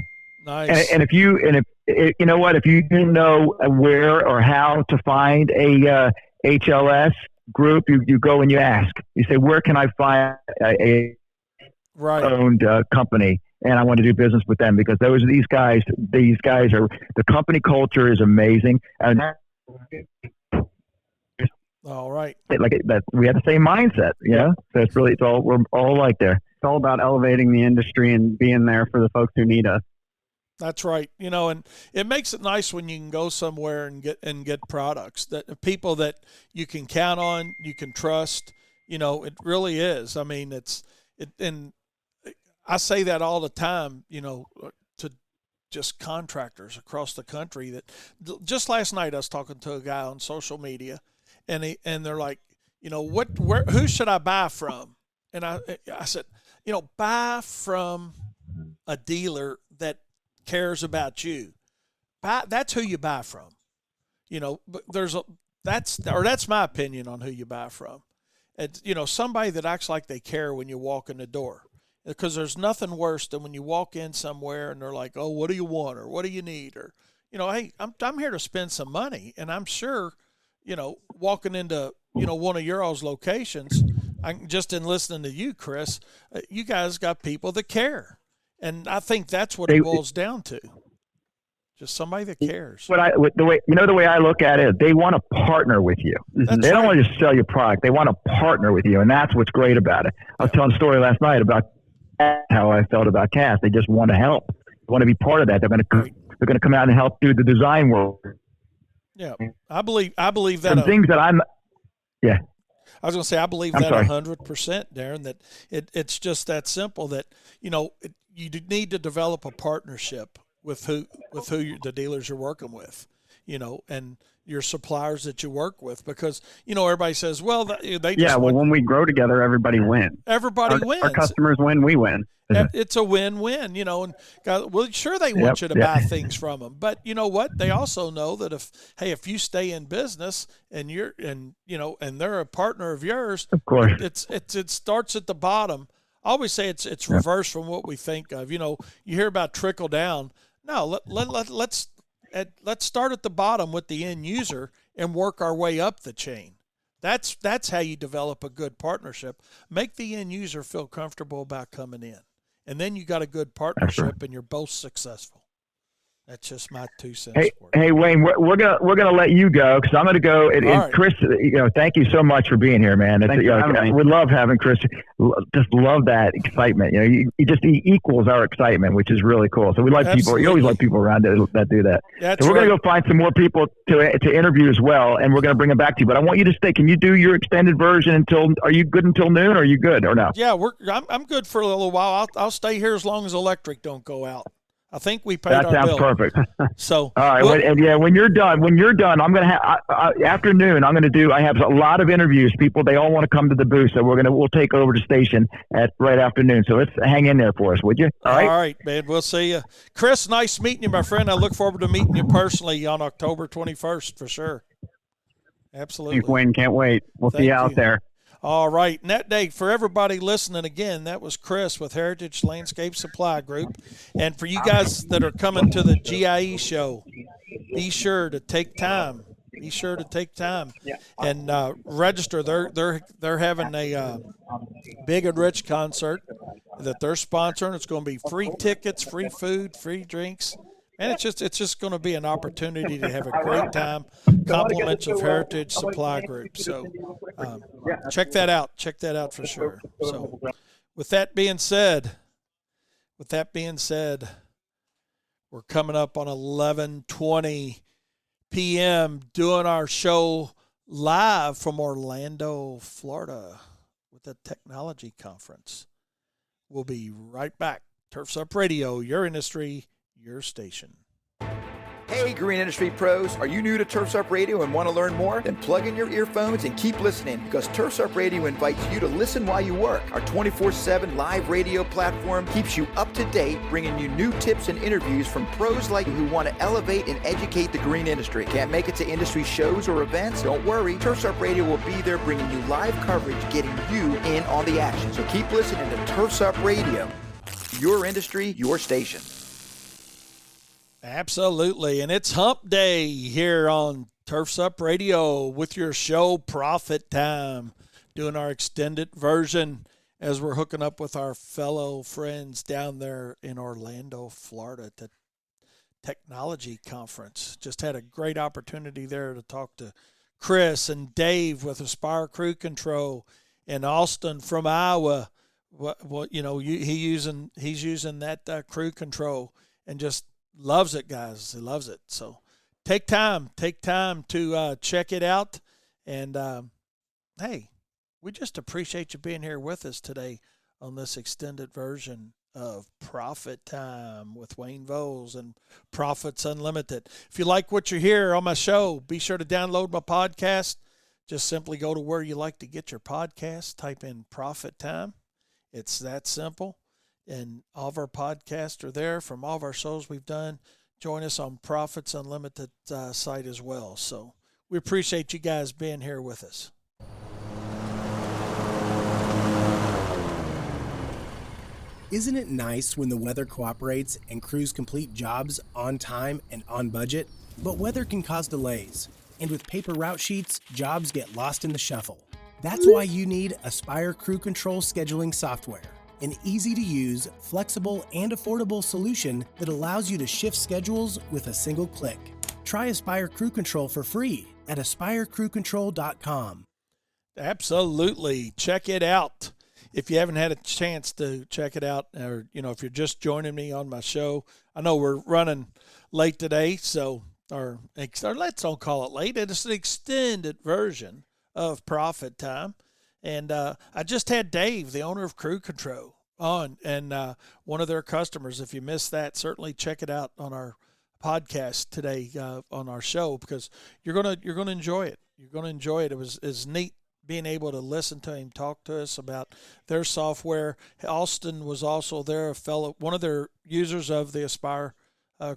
Nice. And if you you know what, if you didn't know where or how to find a HLS group, you go and you ask. You say, where can I find a owned company? And I want to do business with them because these guys are, the company culture is amazing. And all right. That we have the same mindset, So we're all like there. It's all about elevating the industry and being there for the folks who need us. That's right. And it makes it nice when you can go somewhere and get products that people that you can count on, you can trust. It really is. I mean, and I say that all the time, to just contractors across the country. That just last night I was talking to a guy on social media, and they're like, who should I buy from? And I said, buy from a dealer that cares about you. That's who you buy from. But that's my opinion on who you buy from. It's, somebody that acts like they care when you walk in the door. Because there's nothing worse than when you walk in somewhere and they're like, oh, what do you want? Or what do you need? Or, hey, I'm here to spend some money. And I'm sure, walking into, one of your all's locations, just in listening to you, Chris, you guys got people that care. And I think that's what it boils down to. Just somebody that cares. The way I look at it, they want to partner with you. They don't want to just sell your product. They want to partner with you. And that's what's great about it. I was telling a story last night about how I felt about Cass. They just want to help. They want to be part of that. They're going to come out and help do the design work. Yeah, I believe that. Some things that I'm. Yeah. I was going to say I believe that 100%, Darren. That it's just that simple. That you need to develop a partnership with who the dealers you're working with, and your suppliers that you work with, because everybody says, well, when we grow together, everybody wins. Everybody wins. Our customers win, we win. It's a win-win, and sure they want you to buy things from them, but you know what? They also know that if you stay in business and and they're a partner of yours, of course, it starts at the bottom. I always say it's reverse from what we think of. You hear about trickle down. No, let's start at the bottom with the end user and work our way up the chain. That's how you develop a good partnership. Make the end user feel comfortable about coming in, and then you got a good partnership, and you're both successful. That's just my 2 cents. Hey, Wayne, we're gonna let you go because I'm gonna go. And Chris, thank you so much for being here, man. We love having Chris. Just love that excitement. He equals our excitement, which is really cool. So we like people. You always like people around that do that. That's so we're gonna go find some more people to interview as well, and we're gonna bring them back to you. But I want you to stay. Can you do your extended version until? Are you good until noon? Or are you good or no? Yeah, I'm good for a little while. I'll stay here as long as electric don't go out. I think we paid our bill. That sounds perfect. So all right, when you're done, I'm gonna have afternoon. I have a lot of interviews. People, they all want to come to the booth, so we'll take over the station at right afternoon. So let's hang in there for us, would you? All right, man. We'll see you, Chris. Nice meeting you, my friend. I look forward to meeting you personally on October 21st for sure. Absolutely. Thanks, Wayne. Can't wait. We'll see you out there. All right. And that day, for everybody listening again, that was Chris with Heritage Landscape Supply Group. And for you guys that are coming to the GIE show, be sure to take time. And register. They're having a Big and Rich concert that they're sponsoring. It's going to be free tickets, free food, free drinks. And it's just going to be an opportunity to have a great time. Compliments of Heritage Supply Group. So check that out. Check that out for sure. So with that being said, we're coming up on 11:20 p.m. doing our show live from Orlando, Florida with the Technology Conference. We'll be right back. Turfs Up Radio, your industry, your station. Hey, Green Industry Pros, are you new to Turfs Up Radio and want to learn more? Then plug in your earphones and keep listening, because Turfs Up Radio invites you to listen while you work. Our 24/7 live radio platform keeps you up to date, bringing you new tips and interviews from pros like you who want to elevate and educate the green industry. Can't make it to industry shows or events? Don't worry. Turfs Up Radio will be there bringing you live coverage, getting you in on the action. So keep listening to Turfs Up Radio, your industry, your station. Absolutely. And it's hump day here on Turfs Up Radio with your show Profit Time, doing our extended version as we're hooking up with our fellow friends down there in Orlando, Florida at the Technology Conference. Just had a great opportunity there to talk to Chris and Dave with Aspire Crew Control, and Austin from Iowa. He's using that crew control and just loves it, guys. He loves it. So take time to check it out. And hey, we just appreciate you being here with us today on this extended version of Profit Time with Wayne Voles and Profits Unlimited. If you like what you hear on my show, be sure to download my podcast. Just simply go to where you like to get your podcast, type in Profit Time. It's that simple. And all of our podcasts are there from all of our shows we've done. Join us on Profits Unlimited site as well. So we appreciate you guys being here with us. Isn't it nice when the weather cooperates and crews complete jobs on time and on budget? But weather can cause delays. And with paper route sheets, jobs get lost in the shuffle. That's why you need Aspire Crew Control scheduling software. An easy-to-use, flexible, and affordable solution that allows you to shift schedules with a single click. Try Aspire Crew Control for free at aspirecrewcontrol.com. Absolutely. Check it out. If you haven't had a chance to check it out, or, if you're just joining me on my show, I know we're running late today, or let's don't call it late. It's an extended version of Profit Time. And I just had Dave, the owner of Crew Control, on, and one of their customers. If you missed that, certainly check it out on our podcast today on our show, because you're gonna enjoy it. You're gonna enjoy it. It was neat being able to listen to him talk to us about their software. Austin was also there, one of their users of the Aspire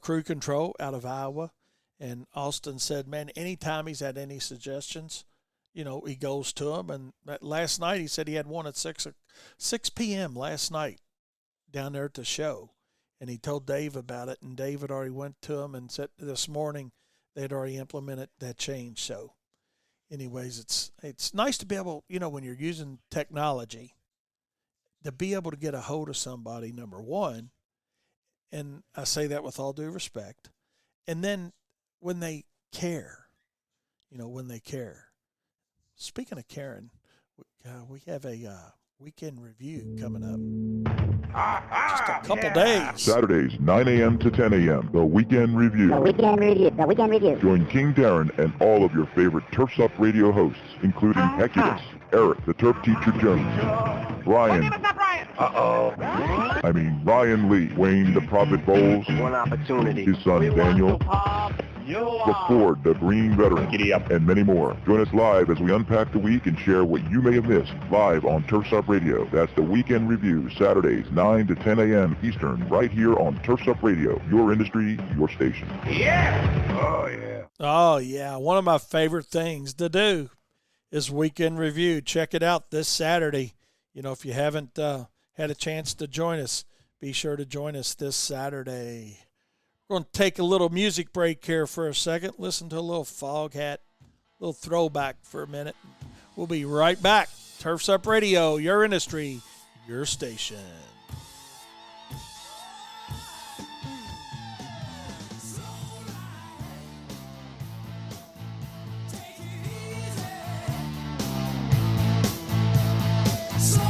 Crew Control out of Iowa. And Austin said, man, anytime he's had any suggestions, he goes to them. And last night he said he had one at 6 p.m. last night down there at the show. And he told Dave about it, and Dave had already went to him and said this morning they'd already implemented that change. So anyways, it's nice to be able, when you're using technology, to be able to get a hold of somebody, number one, and I say that with all due respect, and then when they care, when they care. Speaking of caring, we have a weekend review coming up. Just a couple days. Saturdays, 9 a.m. to 10 a.m. The Weekend Review. The Weekend Review. Join King Darren and all of your favorite Turfs Up Radio hosts, including Heculus, Eric, the Turf Teacher Jones, Ryan Lee, Wayne, the Prophet Bowles, his son Daniel, the Ford, the Green Veteran, and many more. Join us live as we unpack the week and share what you may have missed live on Turfs Up Radio. That's the Weekend Review, Saturdays, 9 to 10 a.m. Eastern, right here on Turfs Up Radio, your industry, your station. Yeah! Oh, yeah. Oh, yeah. One of my favorite things to do is Weekend Review. Check it out this Saturday. If you haven't had a chance to join us, be sure to join us this Saturday. We're going to take a little music break here for a second. Listen to a little Foghat, a little throwback for a minute. We'll be right back. Turfs Up Radio, your industry, your station. So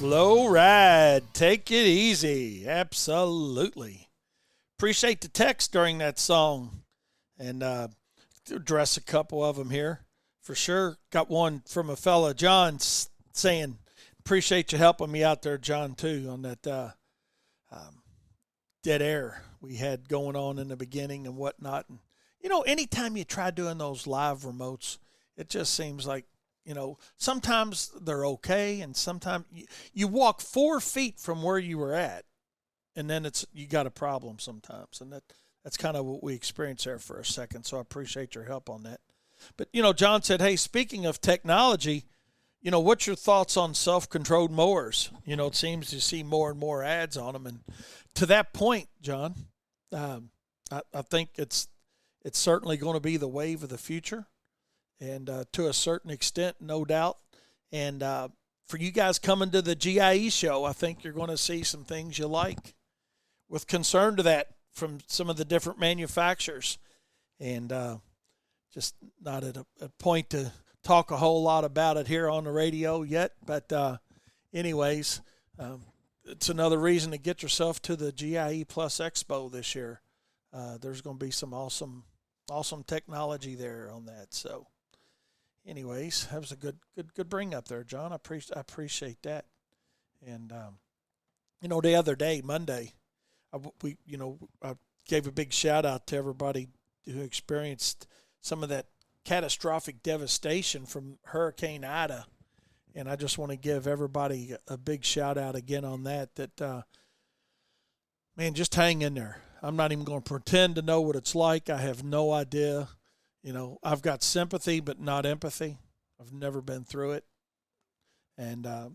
Slow ride. Take it easy. Absolutely. Appreciate the text during that song. And address a couple of them here. For sure. Got one from a fella, John, saying, appreciate you helping me out there, John, too, on that dead air we had going on in the beginning and whatnot. And, anytime you try doing those live remotes, it just seems like, sometimes they're okay, and sometimes you walk 4 feet from where you were at, and then you got a problem sometimes. And that's kind of what we experienced there for a second, so I appreciate your help on that. But, John said, hey, speaking of technology, what's your thoughts on self-controlled mowers? It seems you see more and more ads on them. And to that point, John, I think it's certainly going to be the wave of the future. And to a certain extent, no doubt. And for you guys coming to the GIE show, I think you're going to see some things you like with concern to that from some of the different manufacturers. And just not at a point to talk a whole lot about it here on the radio yet. But anyways, it's another reason to get yourself to the GIE Plus Expo this year. There's going to be some awesome technology there on that. So anyways, that was a good bring up there, John. I appreciate that. And the other day, Monday, I gave a big shout out to everybody who experienced some of that catastrophic devastation from Hurricane Ida. And I just want to give everybody a big shout out again on that, man, just hang in there. I'm not even going to pretend to know what it's like. I have no idea. I've got sympathy, but not empathy. I've never been through it. And I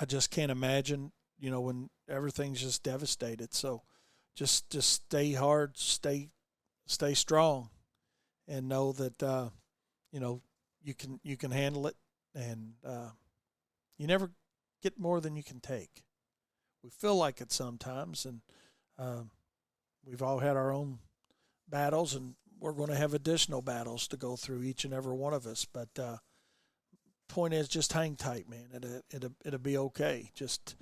just can't imagine, when everything's just devastated. So just stay hard, stay strong, and know that, you can handle it. And you never get more than you can take. We feel like it sometimes, and we've all had our own battles, and we're going to have additional battles to go through, each and every one of us. But point is, just hang tight, man. It'll be okay. Just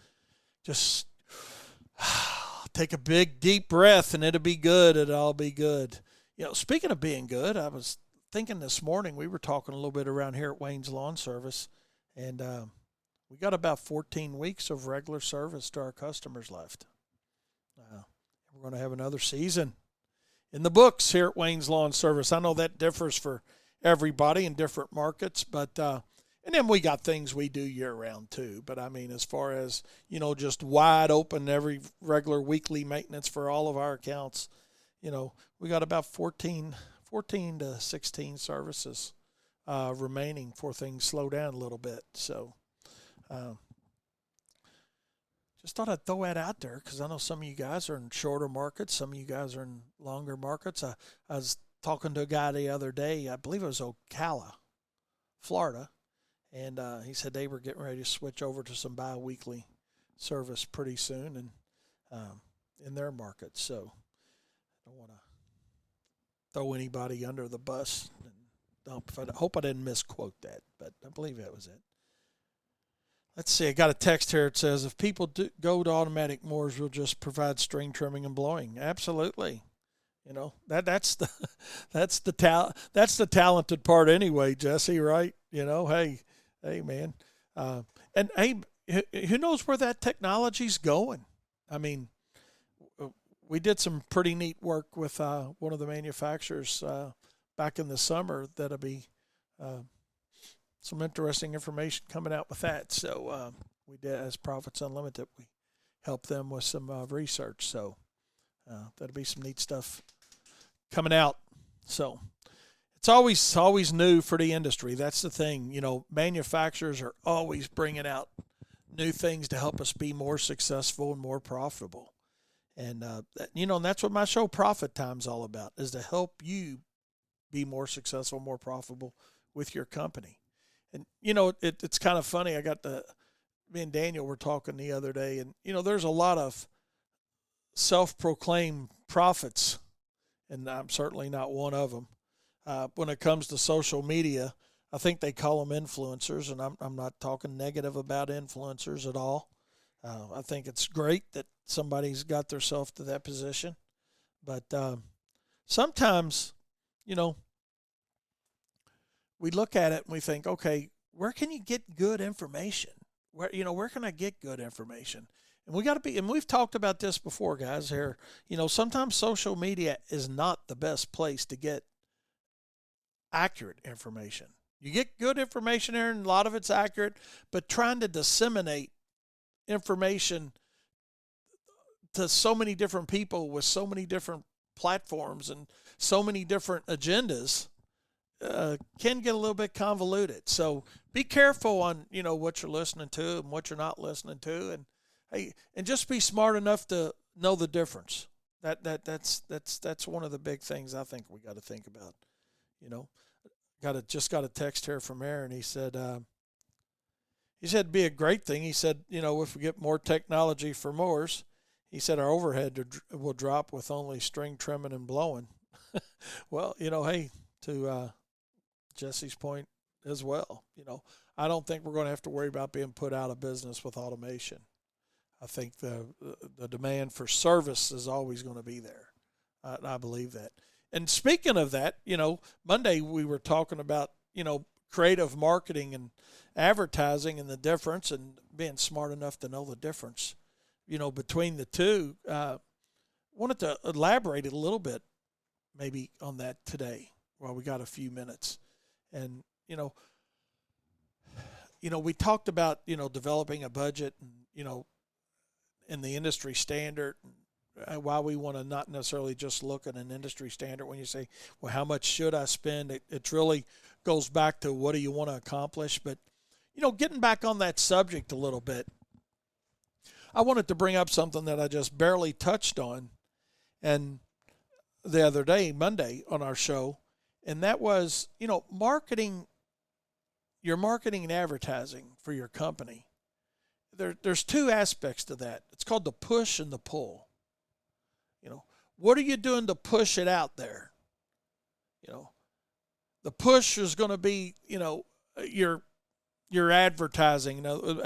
take a big, deep breath, and it'll be good. It'll all be good. Speaking of being good, I was thinking this morning, we were talking a little bit around here at Wayne's Lawn Service, and we got about 14 weeks of regular service to our customers left. We're going to have another season in the books here at Wayne's Lawn Service. I know that differs for everybody in different markets, but and then we got things we do year-round too. But, I mean, as far as, just wide open every regular weekly maintenance for all of our accounts, we got about 14 to 16 services remaining before things slow down a little bit. So just thought I'd throw that out there because I know some of you guys are in shorter markets. Some of you guys are in longer markets. I was talking to a guy the other day, I believe it was Ocala, Florida, and he said they were getting ready to switch over to some bi-weekly service pretty soon and in their market. So I don't want to throw anybody under the bus. I hope I didn't misquote that, but I believe that was it. Let's see. I got a text here. It says, if people go to automatic mowers, we'll just provide string trimming and blowing. Absolutely. That's the talented part anyway, Jesse, right? Hey, man. And hey, who knows where that technology's going? I mean, we did some pretty neat work with one of the manufacturers back in the summer. That'll be some interesting information coming out with that. So we did, as Profits Unlimited, we helped them with some research. So that'll be some neat stuff coming out. So it's always new for the industry. That's the thing. Manufacturers are always bringing out new things to help us be more successful and more profitable. And, and that's what my show Profit Time's all about, is to help you be more successful, more profitable with your company. And, it's kind of funny. Me and Daniel were talking the other day, and, there's a lot of self-proclaimed prophets, and I'm certainly not one of them. When it comes to social media, I think they call them influencers, and I'm not talking negative about influencers at all. I think it's great that somebody's got themselves to that position. But sometimes, you know, we look at it and we think, okay, where can you get good information? Where can I get good information? And we got to be, and we've talked about this before, guys, here. Sometimes social media is not the best place to get accurate information. You get good information there, and a lot of it's accurate, but trying to disseminate information to so many different people with so many different platforms and so many different agendas can get a little bit convoluted. So be careful on, what you're listening to and what you're not listening to, and just be smart enough to know the difference. That's one of the big things I think we got to think about. Just got a text here from Aaron. He said it'd be a great thing. He said, if we get more technology for mowers, he said our overhead will drop with only string trimming and blowing. Well, hey, to Jesse's point as well, I don't think we're going to have to worry about being put out of business with automation. I think the demand for service is always going to be there. I believe that. And speaking of that, Monday we were talking about, creative marketing and advertising and the difference, and being smart enough to know the difference, between the two. Wanted to elaborate a little bit maybe on that today while we got a few minutes. And, we talked about, developing a budget and, and the industry standard, why we want to not necessarily just look at an industry standard when you say, well, how much should I spend? It really goes back to what do you want to accomplish? But, getting back on that subject a little bit, I wanted to bring up something that I just barely touched on and the other day, Monday, on our show, and that was, marketing, your marketing and advertising for your company. There's two aspects to that. It's called the push and the pull. What are you doing to push it out there? The push is going to be, your advertising.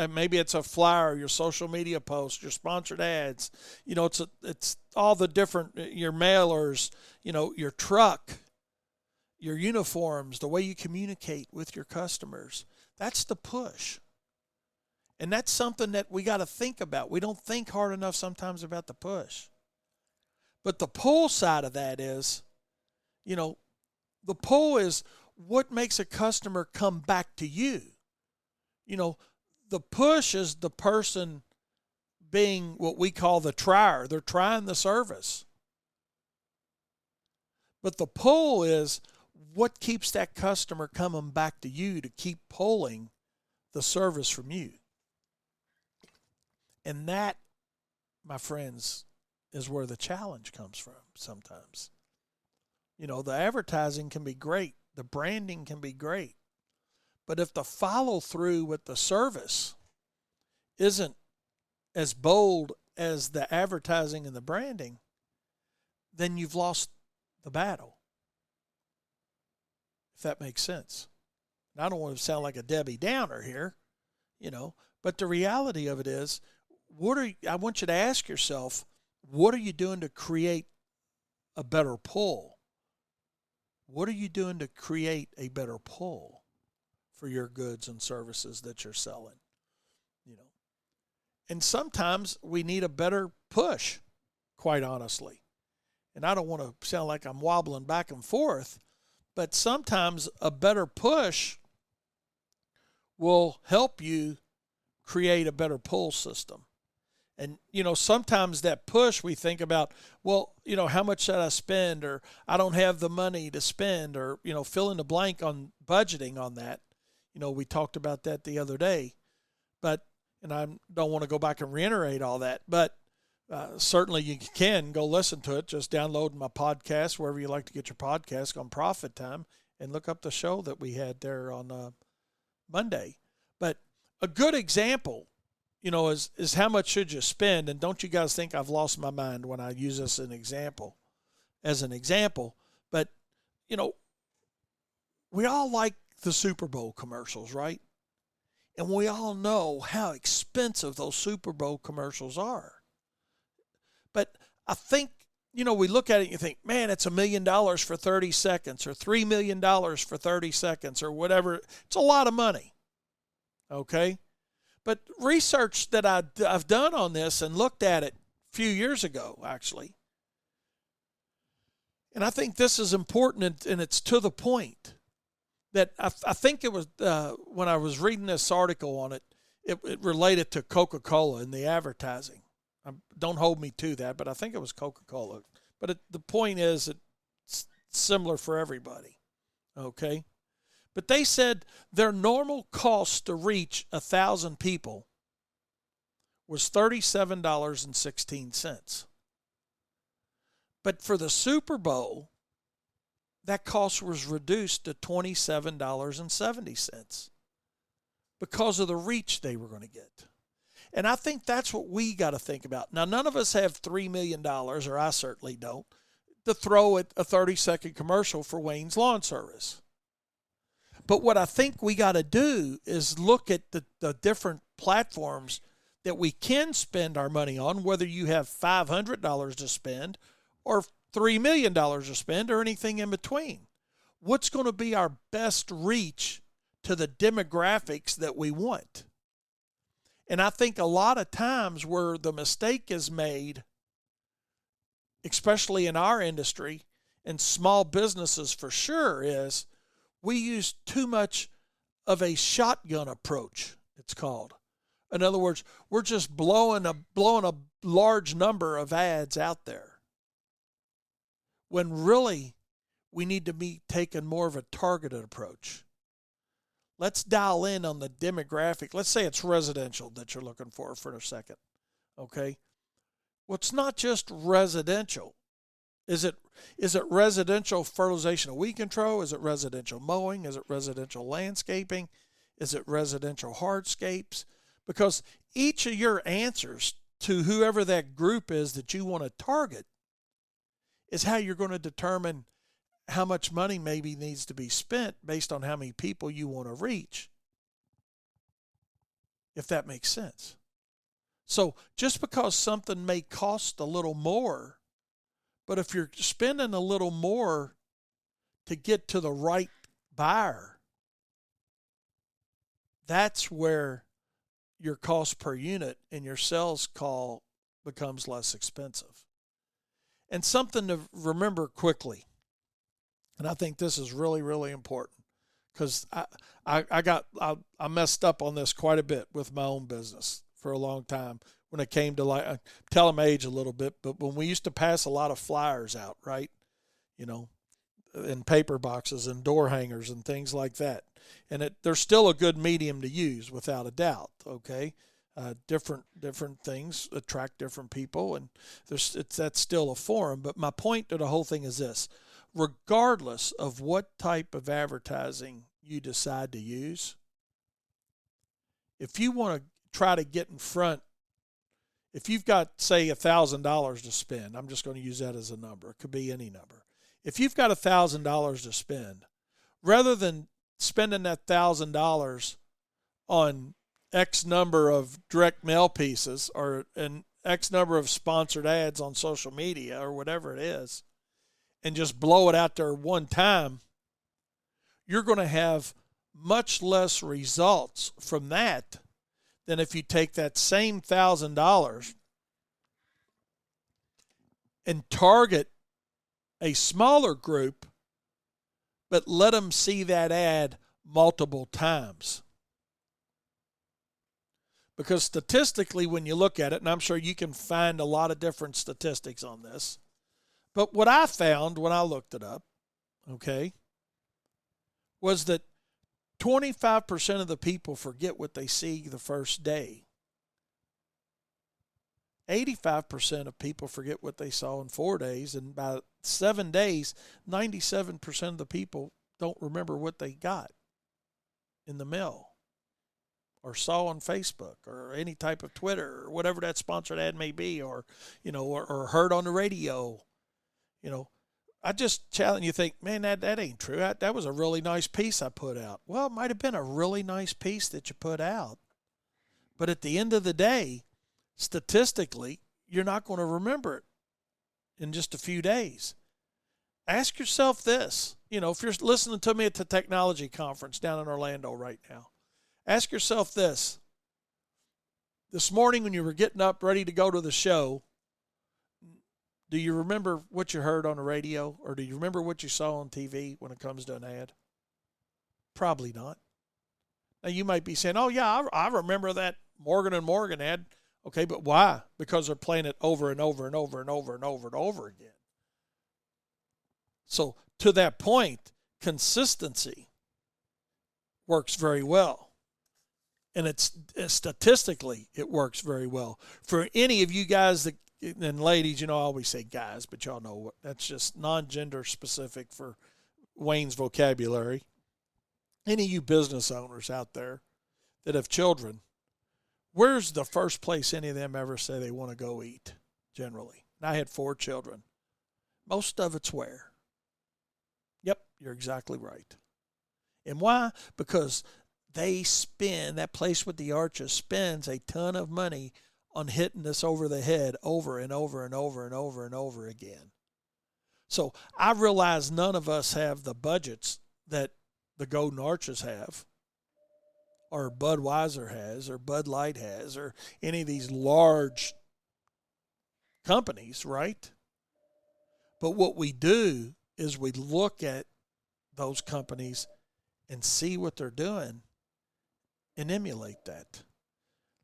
Maybe it's a flyer, your social media post, your sponsored ads. It's all the different, your mailers, your truck, your uniforms, the way you communicate with your customers. That's the push. And that's something that we got to think about. We don't think hard enough sometimes about the push. But the pull side of that is, the pull is what makes a customer come back to you. The push is the person being what we call the trier. They're trying the service. But the pull is what keeps that customer coming back to you to keep pulling the service from you. And that, my friends, is where the challenge comes from sometimes. The advertising can be great. The branding can be great. But if the follow through with the service isn't as bold as the advertising and the branding, then you've lost the battle. If that makes sense. And I don't want to sound like a Debbie Downer here, but the reality of it is, I want you to ask yourself, what are you doing to create a better pull? What are you doing to create a better pull for your goods and services that you're selling? And sometimes we need a better push, quite honestly. And I don't want to sound like I'm wobbling back and forth, but sometimes a better push will help you create a better pull system. And, sometimes that push we think about, well, how much should I spend? Or I don't have the money to spend, or, fill in the blank on budgeting on that. We talked about that the other day, and I don't want to go back and reiterate all that, but certainly you can go listen to it. Just download my podcast, wherever you like to get your podcast, on Profit Time, and look up the show that we had there on Monday. But a good example, is how much should you spend? And don't you guys think I've lost my mind when I use this as an example. But, we all like the Super Bowl commercials, right? And we all know how expensive those Super Bowl commercials are. But I think, we look at it and you think, man, it's $1 million for 30 seconds or $3 million for 30 seconds or whatever. It's a lot of money. Okay? But research that I've done on this and looked at it a few years ago, actually, and I think this is important and it's to the point that I think it was when I was reading this article on it, it related to Coca-Cola and the advertising. Don't hold me to that, but I think it was Coca-Cola. But the point is it's similar for everybody, okay? But they said their normal cost to reach 1,000 people was $37.16. But for the Super Bowl, that cost was reduced to $27.70 because of the reach they were going to get. And I think that's what we got to think about. Now, none of us have $3 million, or I certainly don't, to throw at a 30-second commercial for Wayne's Lawn Service. But what I think we got to do is look at the different platforms that we can spend our money on, whether you have $500 to spend or $3 million to spend or anything in between. What's going to be our best reach to the demographics that we want? And I think a lot of times where the mistake is made, especially in our industry and small businesses for sure, is we use too much of a shotgun approach, it's called. In other words, we're just blowing a large number of ads out there, when really we need to be taking more of a targeted approach. Let's dial in on the demographic. Let's say it's residential that you're looking for a second, okay? Well, it's not just residential. Is it residential fertilization and weed control? Is it residential mowing? Is it residential landscaping? Is it residential hardscapes? Because each of your answers to whoever that group is that you want to target is how you're going to determine how much money maybe needs to be spent based on how many people you want to reach, if that makes sense. So just because something may cost a little more, but if you're spending a little more to get to the right buyer, that's where your cost per unit and your sales call becomes less expensive. And something to remember quickly, and I think this is really, really important, because I messed up on this quite a bit with my own business for a long time when it came to, tell my age a little bit, but when we used to pass a lot of flyers out, right, in paper boxes and door hangers and things like that. And there's still a good medium to use without a doubt, okay? Different things attract different people, and that's still a forum. But my point to the whole thing is this: regardless of what type of advertising you decide to use, if you want to try to get in front, if you've got, say, $1,000 to spend, I'm just going to use that as a number. It could be any number. If you've got $1,000 to spend, rather than spending that $1,000 on X number of direct mail pieces or an X number of sponsored ads on social media or whatever it is, and just blow it out there one time, you're going to have much less results from that than if you take that same $1,000 and target a smaller group, but let them see that ad multiple times. Because statistically, when you look at it, and I'm sure you can find a lot of different statistics on this, but what I found when I looked it up, okay, was that 25% of the people forget what they see the first day. 85% of people forget what they saw in 4 days, and by 7 days, 97% of the people don't remember what they got in the mail or saw on Facebook or any type of Twitter or whatever that sponsored ad may be, or, or heard on the radio. I just challenge you, think, man, that ain't true. That was a really nice piece I put out. Well, it might have been a really nice piece that you put out. But at the end of the day, statistically, you're not going to remember it in just a few days. Ask yourself this. If you're listening to me at the technology conference down in Orlando right now, ask yourself this. This morning when you were getting up ready to go to the show, do you remember what you heard on the radio, or do you remember what you saw on TV when it comes to an ad? Probably not. Now, you might be saying, oh, yeah, I remember that Morgan & Morgan ad. Okay, but why? Because they're playing it over and over and over and over and over and over again. So to that point, consistency works very well. And it's statistically, it works very well. For any of you guys that, and ladies, I always say guys, but y'all know what, that's just non-gender specific for Wayne's vocabulary. Any of you business owners out there that have children, where's the first place any of them ever say they want to go eat, generally? And I had 4 children. Most of it's where? Yep, you're exactly right. And why? Because they spend, that place with the arches spends a ton of money on hitting us over the head over and over and over and over and over again. So I realize none of us have the budgets that the Golden Arches have, or Budweiser has, or Bud Light has, or any of these large companies, right? But what we do is we look at those companies and see what they're doing and emulate that.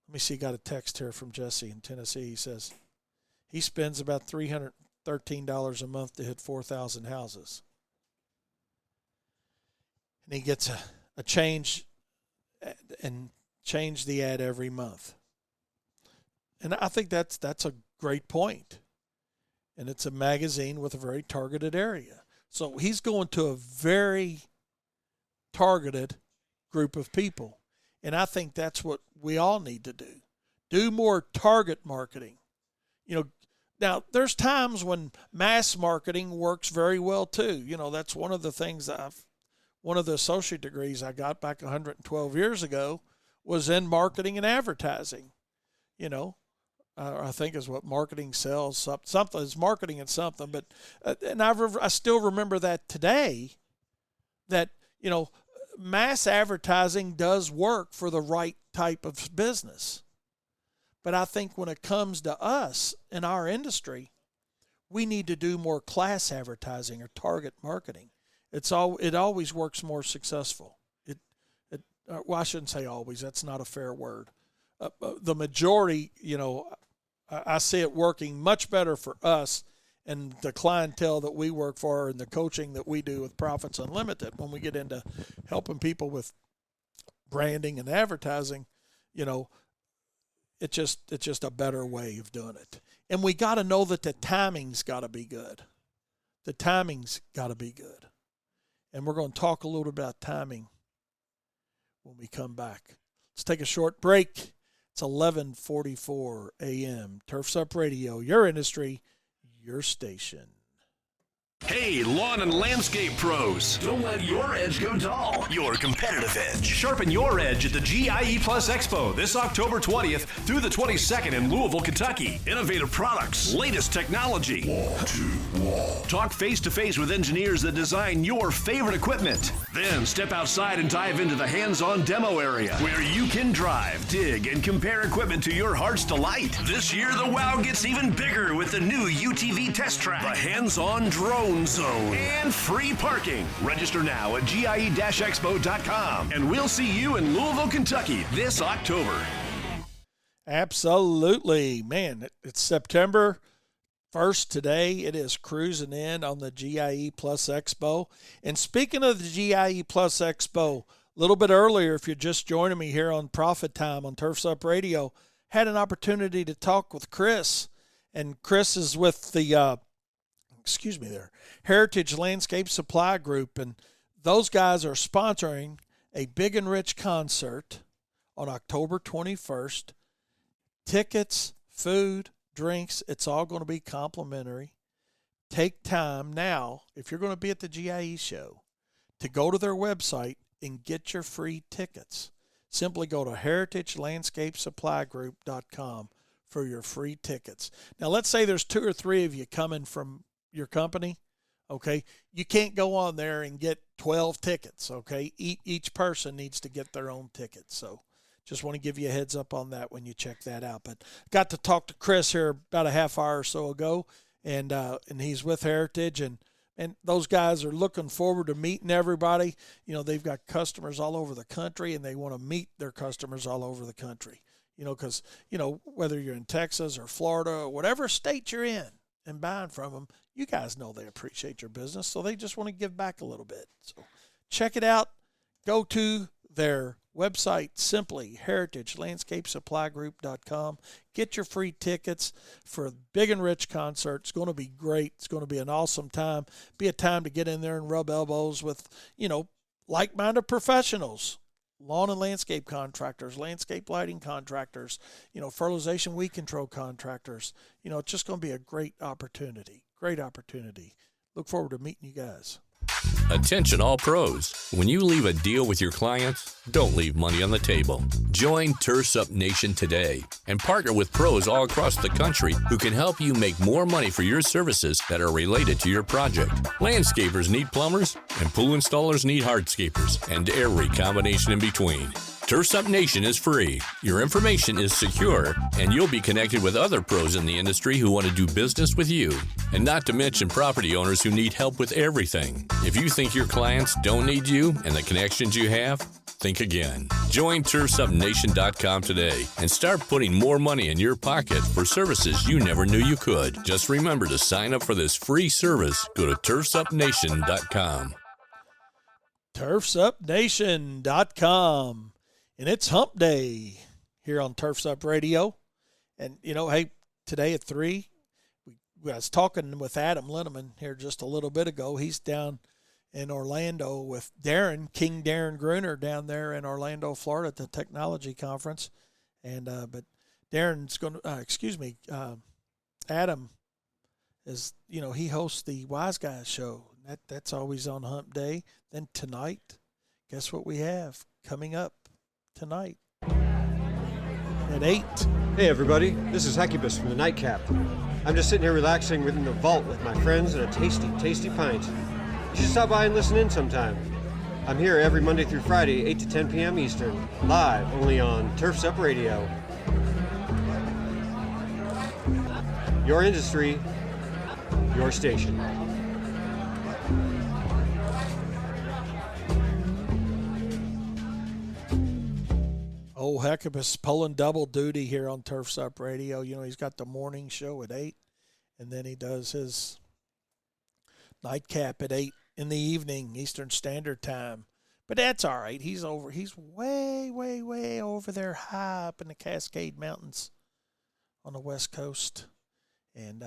Let me see, got a text here from Jesse in Tennessee. He says he spends about $313 a month to hit 4,000 houses. And he gets a change and change the ad every month. And I think that's a great point. And it's a magazine with a very targeted area. So he's going to a very targeted group of people. And I think that's what we all need to do. Do more target marketing. Now there's times when mass marketing works very well too. That's one of the things one of the associate degrees I got back 112 years ago was in marketing and advertising. I think is what marketing sells. Something is marketing and something. But and I still remember that today. That mass advertising does work for the right type of business. But I think when it comes to us in our industry, we need to do more class advertising or target marketing. It always works more successful. Well, I shouldn't say always. That's not a fair word. The majority, I see it working much better for us and the clientele that we work for and the coaching that we do with Profits Unlimited. When we get into helping people with branding and advertising, it's just a better way of doing it. And we got to know that the timing's got to be good. The timing's got to be good. And we're going to talk a little about timing when we come back. Let's take a short break. It's 11:44 a.m. Turfs Up Radio, your industry, your station. Hey, lawn and landscape pros. Don't let your edge go dull. Your competitive edge. Sharpen your edge at the GIE Plus Expo this October 20th through the 22nd in Louisville, Kentucky. Innovative products, latest technology. Talk face-to-face with engineers that design your favorite equipment. Then step outside and dive into the hands-on demo area where you can drive, dig, and compare equipment to your heart's delight. This year, the wow gets even bigger with the new UTV test track, the hands-on drone zone, and free parking. Register now at GIE-Expo.com, and we'll see you in Louisville, Kentucky this October. Absolutely. Man, it's September 1st today. It is cruising in on the GIE Plus Expo. And speaking of the GIE Plus Expo, a little bit earlier, if you're just joining me here on Profit Time on Turfs Up Radio, had an opportunity to talk with Chris. And Chris is with the Heritage Landscape Supply Group, and those guys are sponsoring a Big and Rich concert on October 21st. Tickets, food, drinks, it's all going to be complimentary. take time now, if you're going to be at the GIE show, to go to their website and get your free tickets. Simply go to heritagelandscapesupply.com for your free tickets. Now, let's say there's 2 or 3 of you coming from your company, okay? You can't go on there and get 12 tickets, okay? Each person needs to get their own ticket. So just want to give you a heads up on that when you check that out. But got to talk to Chris here about a half hour or so ago, and he's with Heritage, and those guys are looking forward to meeting everybody. You know, they've got customers all over the country, and they want to meet their customers all over the country. You know, because, you know, whether you're in Texas or Florida or whatever state you're in and buying from them, you guys know they appreciate your business, so they just want to give back a little bit. So check it out. Go to their website, simply heritagelandscapesupply.com. Get your free tickets for Big and Rich concert. It's going to be great. It's going to be an awesome time. Be a time to get in there and rub elbows with, you know, like-minded professionals, lawn and landscape contractors, landscape lighting contractors, you know, fertilization weed control contractors. You know, it's just going to be a great opportunity. Great opportunity. Look forward to meeting you guys. Attention all pros. When you leave a deal with your clients, don't leave money on the table. Join Turfs Up Nation today and partner with pros all across the country who can help you make more money for your services that are related to your project. Landscapers need plumbers, and pool installers need hardscapers, and every combination in between. Turfs Up Nation is free, your information is secure, and you'll be connected with other pros in the industry who want to do business with you. And not to mention property owners who need help with everything. If you think your clients don't need you and the connections you have, think again. Join turfsupnation.com today and start putting more money in your pocket for services you never knew you could. Just remember to sign up for this free service. Go to turfsupnation.com. turfsupnation.com. And it's hump day here on Turfs Up Radio. And, you know, hey, today at 3, I was talking with Adam Linneman here just a little bit ago. He's down in Orlando with Darren, King Darren Gruner, down there in Orlando, Florida at the technology conference. And but Darren's going to, Adam is, you know, he hosts the Wise Guys show. That's always on hump day. Then tonight, guess what we have coming up tonight at 8. Hey everybody, this is Hecubus from the Nightcap. I'm just sitting here relaxing within the vault with my friends and a tasty, tasty pint. You should stop by and listen in sometime. I'm here every Monday through Friday, 8 to 10 p.m. Eastern, live only on Turfs Up Radio. Your industry, your station. Oh, Hecubus pulling double duty here on Turfs Up Radio. You know, he's got the morning show at 8, and then he does his nightcap at 8 in the evening, Eastern Standard Time. But that's all right. He's way, way, way over there high up in the Cascade Mountains on the West Coast. And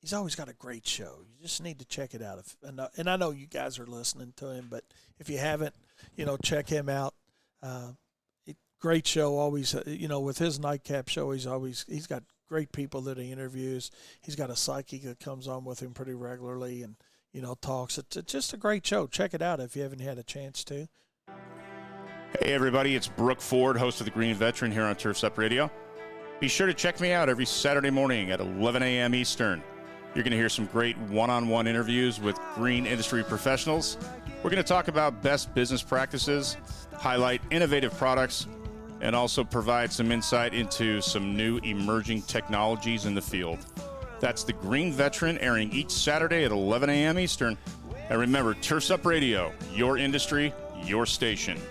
he's always got a great show. You just need to check it out. And I know you guys are listening to him, but if you haven't, you know, check him out. Great show, always, you know, with his nightcap show, he's got great people that he interviews. He's got a psychic that comes on with him pretty regularly and, you know, talks. It's just a great show. Check it out if you haven't had a chance to. Hey, everybody, it's Brooke Ford, host of The Green Veteran here on Turfs Up Radio. Be sure to check me out every Saturday morning at 11 a.m. Eastern. You're going to hear some great one-on-one interviews with green industry professionals. We're going to talk about best business practices, highlight innovative products, and also provide some insight into some new emerging technologies in the field. That's The Green Veteran, airing each Saturday at 11 a.m. Eastern. And remember, Turfs Up Radio, your industry, your station.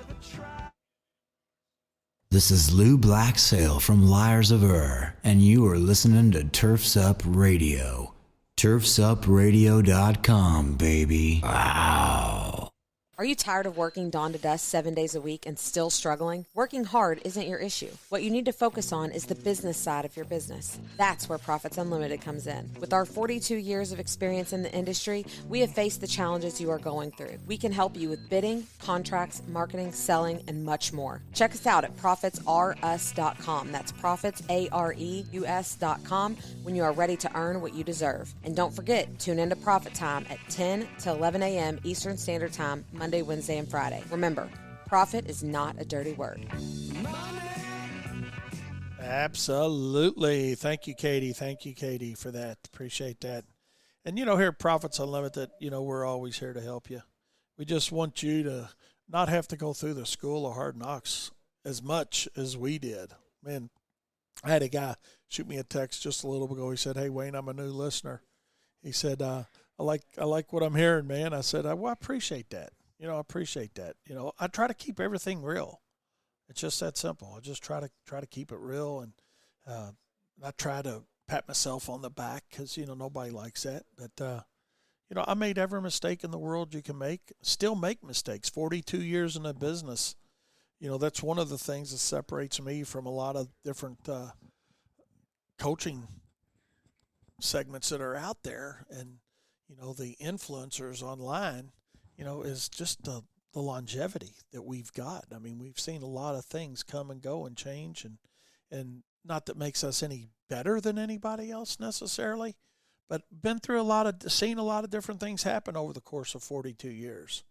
This is Lou Blacksail from Liars of and you are listening to Turfs Up Radio. TurfsUpRadio.com, baby. Wow. Are you tired of working dawn to dusk 7 days a week and still struggling? Working hard isn't your issue. What you need to focus on is the business side of your business. That's where Profits Unlimited comes in. With our 42 years of experience in the industry, we have faced the challenges you are going through. We can help you with bidding, contracts, marketing, selling, and much more. Check us out at profitsrus.com. That's profitsareus.com when you are ready to earn what you deserve. And don't forget, tune into Profit Time at 10 to 11 a.m. Eastern Standard Time, Monday, Wednesday, and Friday. Remember, profit is not a dirty word. Absolutely. Thank you, Katie. Thank you, Katie, for that. Appreciate that. And, here at Profits Unlimited, we're always here to help you. We just want you to not have to go through the school of hard knocks as much as we did. Man, I had a guy shoot me a text just a little ago. He said, "Hey, Wayne, I'm a new listener." He said, I like what I'm hearing, man. I said, well, I appreciate that. I appreciate that. I try to keep everything real. It's just that simple. I just try to keep it real, and I try to pat myself on the back because nobody likes that. But I made every mistake in the world you can make. Still make mistakes. 42 years in the business. That's one of the things that separates me from a lot of different coaching segments that are out there, and the influencers online. Is just the longevity that we've got. I mean, we've seen a lot of things come and go and change, and not that makes us any better than anybody else necessarily, but seen a lot of different things happen over the course of 42 years.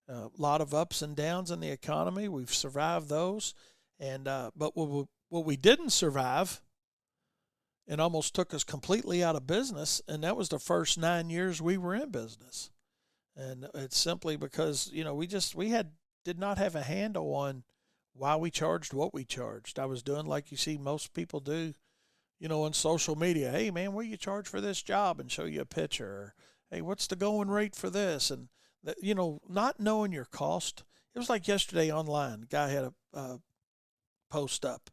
A lot of ups and downs in the economy. We've survived those, and but what we didn't survive, and almost took us completely out of business, and that was the first 9 years we were in business. And it's simply because, we did not have a handle on why we charged what we charged. I was doing like you see most people do, on social media. Hey, man, what do you charge for this job? And show you a picture. Or, hey, what's the going rate for this? And, not knowing your cost. It was like yesterday online. The guy had a post up,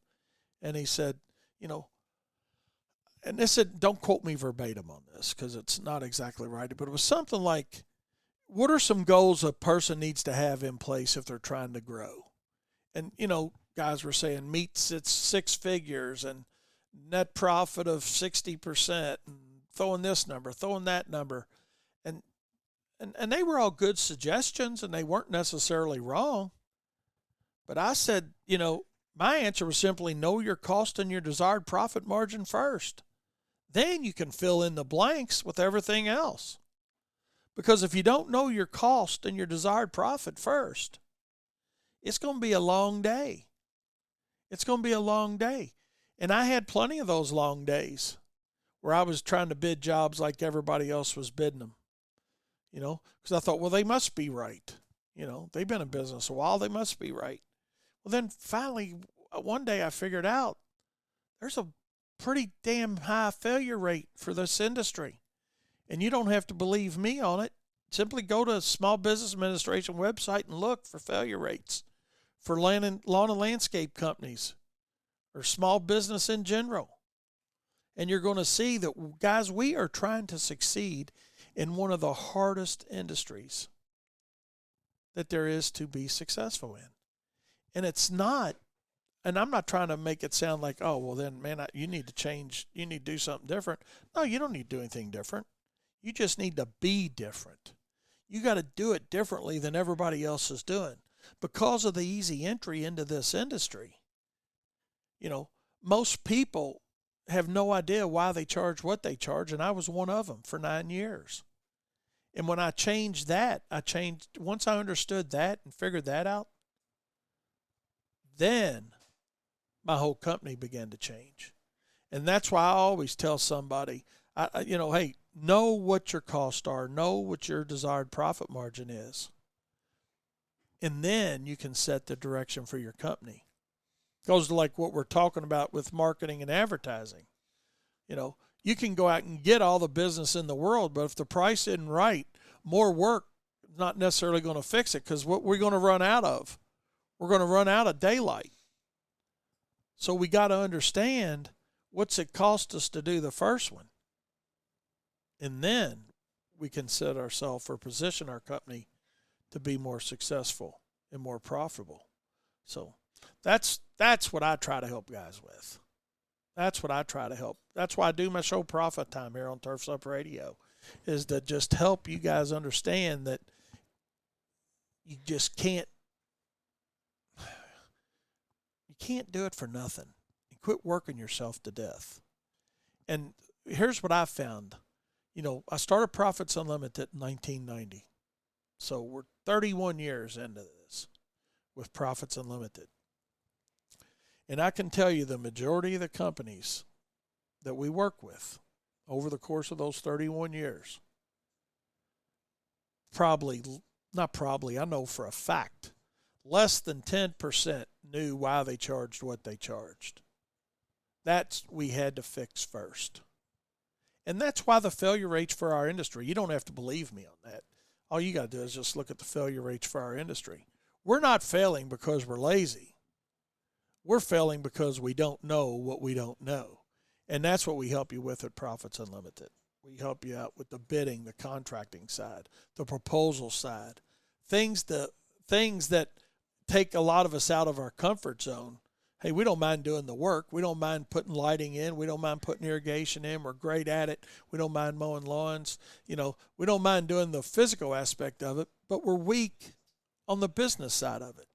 and he said, and they said, don't quote me verbatim on this because it's not exactly right, but it was something like, what are some goals a person needs to have in place if they're trying to grow? And, guys were saying meets its six figures and net profit of 60% and throwing this number, throwing that number. And they were all good suggestions, and they weren't necessarily wrong. But I said, my answer was simply know your cost and your desired profit margin first. Then you can fill in the blanks with everything else. Because if you don't know your cost and your desired profit first, it's going to be a long day. It's going to be a long day. And I had plenty of those long days where I was trying to bid jobs like everybody else was bidding them. Because I thought, well, they must be right. They've been in business a while. They must be right. Well, then finally, one day I figured out there's a pretty damn high failure rate for this industry. And you don't have to believe me on it. Simply go to Small Business Administration website and look for failure rates for lawn and landscape companies or small business in general. And you're going to see that, guys, we are trying to succeed in one of the hardest industries that there is to be successful in. And it's not, and I'm not trying to make it sound like, oh, well then, man, you need to change, you need to do something different. No, you don't need to do anything different. You just need to be different. You got to do it differently than everybody else is doing. Because of the easy entry into this industry, most people have no idea why they charge what they charge, and I was one of them for 9 years. And when I changed that, once I understood that and figured that out, then my whole company began to change. And that's why I always tell somebody, hey, know what your costs are, know what your desired profit margin is. And then you can set the direction for your company. Goes to like what we're talking about with marketing and advertising. You can go out and get all the business in the world, but if the price isn't right, more work is not necessarily going to fix it, because what we're going to run out of, we're going to run out of daylight. So we got to understand what's it cost us to do the first one. And then we can set ourselves or position our company to be more successful and more profitable. So that's what I try to help guys with. That's what I try to help. That's why I do my show Profit Time here on Turfs Up Radio, is to just help you guys understand that you just can't do it for nothing. You quit working yourself to death. And here's what I found. You know, I started Profits Unlimited in 1990. So we're 31 years into this with Profits Unlimited. And I can tell you the majority of the companies that we work with over the course of those 31 years, I know for a fact, less than 10% knew why they charged what they charged. That's we had to fix first. And that's why the failure rates for our industry, you don't have to believe me on that. All you got to do is just look at the failure rates for our industry. We're not failing because we're lazy. We're failing because we don't know what we don't know. And that's what we help you with at Profits Unlimited. We help you out with the bidding, the contracting side, the proposal side, things that take a lot of us out of our comfort zone. Hey, we don't mind doing the work. We don't mind putting lighting in. We don't mind putting irrigation in. We're great at it. We don't mind mowing lawns. You know, we don't mind doing the physical aspect of it, but we're weak on the business side of it.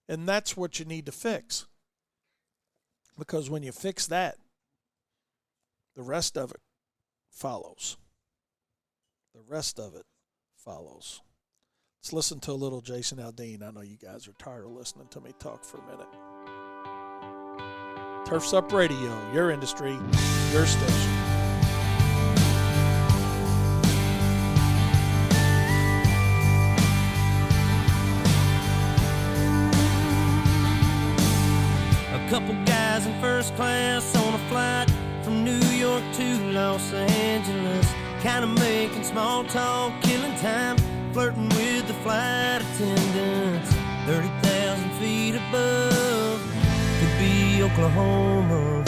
And that's what you need to fix. Because when you fix that, the rest of it follows. The rest of it follows. Let's listen to a little Jason Aldean. I know you guys are tired of listening to me talk for a minute. Turfs Up Radio, your industry, your station. A couple guys in first class on a flight from New York to Los Angeles, kind of making small talk, killing time, flirting with the flight attendants. 30,000 feet above, could be Oklahoma.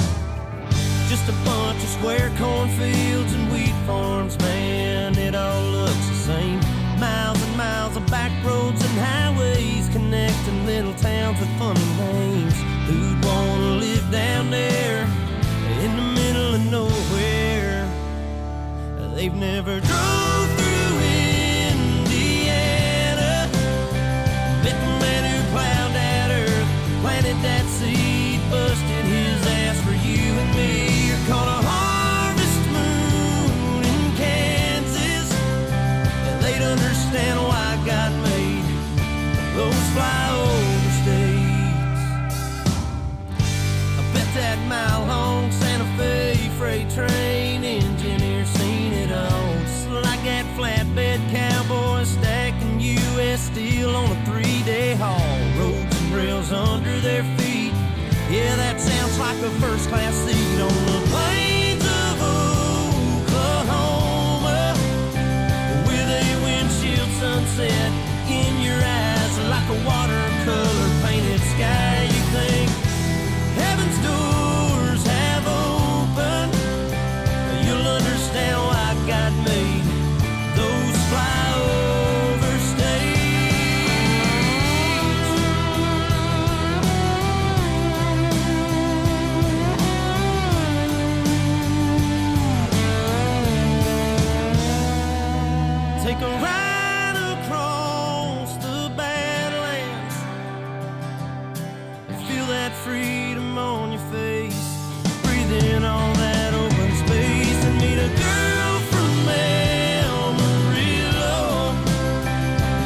Just a bunch of square cornfields and wheat farms, man, it all looks the same. Miles and miles of back roads and highways connecting little towns with funny names. Who'd want to live down there in the middle of nowhere? They've never drove through Indiana, met the man who plowed that earth, planted that seed, busted his ass for you and me. You're called a harvest moon in Kansas, and they'd understand why God made those flyover states. I bet that mile-long Santa Fe freight train engineer seen it all, just like that flatbed cowboy stacking U.S. steel on a 3-day haul. Roads and rails under their feet, yeah, that sounds like a first-class seat on the plains of Oklahoma, with a windshield sunset in your eyes, like a watercolor painted sky. You think heaven's doors have opened, you'll understand why God made those flyover states. Take a ride across the Badlands, feel that freedom on your face, breathe in all that open space, and meet a girl from Amarillo.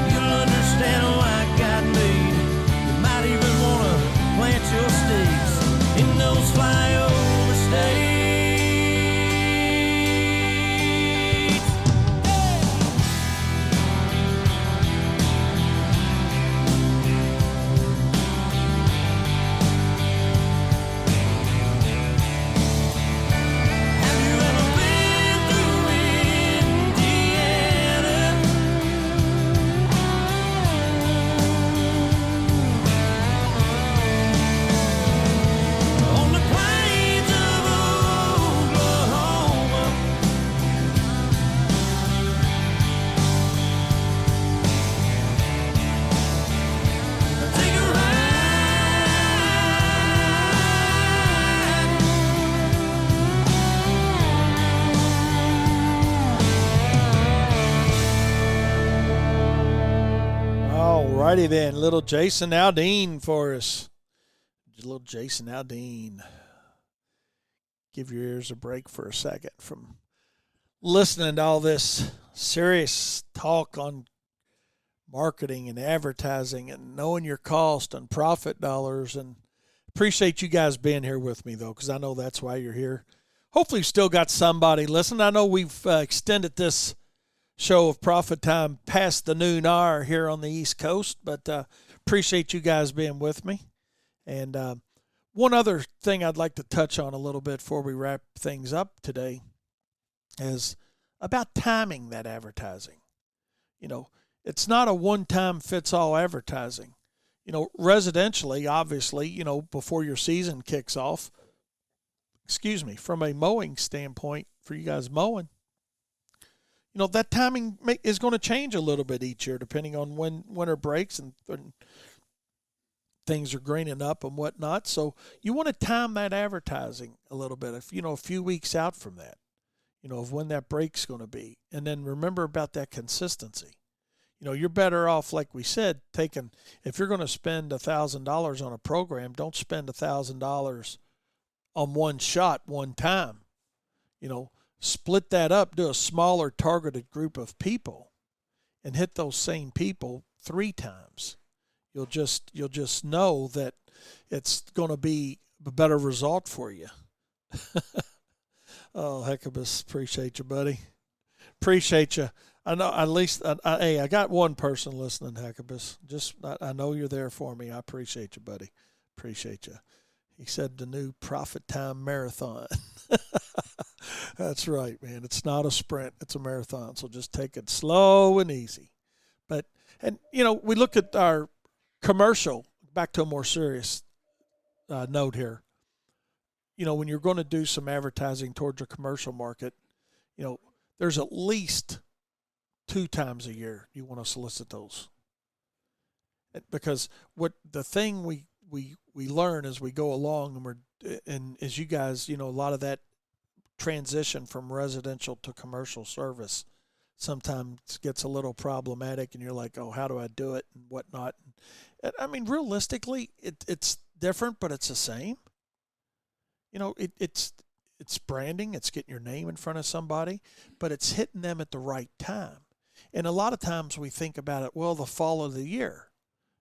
You'll understand why God made it. You might even want to plant your stakes in those flyover states. righty then, little Jason Aldean for us. Little Jason Aldean. Give your ears a break for a second from listening to all this serious talk on marketing and advertising and knowing your cost and profit dollars. And appreciate you guys being here with me, though, because I know that's why you're here. Hopefully you've still got somebody listening. I know we've extended this show of Profit Time past the noon hour here on the East Coast, but appreciate you guys being with me. And one other thing I'd like to touch on a little bit before we wrap things up today is about timing that advertising. You know, it's not a one-time fits-all advertising. You know, residentially, obviously, you know, before your season kicks off, from a mowing standpoint, for you guys mowing, you know, that timing is going to change a little bit each year depending on when winter breaks and things are greening up and whatnot. So you want to time that advertising a little bit, if you know, a few weeks out from that, you know, of when that break's going to be. And then remember about that consistency. You know, you're better off, like we said, if you're going to spend $1,000 on a program, don't spend $1,000 on one shot, one time. You know, split that up, do a smaller targeted group of people and hit those same people 3 times. You'll just know that it's going to be a better result for you. Oh, Heckabus, appreciate you, buddy. Appreciate you. I know at least, hey, I got one person listening, Heckabus. I know you're there for me. I appreciate you, buddy. Appreciate you. He said the new Profit Time Marathon. That's right, man. It's not a sprint. It's a marathon. So just take it slow and easy. And you know, we look at our commercial, back to a more serious note here. You know, when you're going to do some advertising towards your commercial market, you know, there's at least 2 times a year you want to solicit those. Because what the thing we learn as we go along, and as you guys, you know, a lot of that transition from residential to commercial service sometimes gets a little problematic, and you're like, oh, how do I do it and whatnot. And I mean, realistically, it's different, but it's the same. You know, it's branding, it's getting your name in front of somebody, but it's hitting them at the right time. And a lot of times we think about it, well, the fall of the year.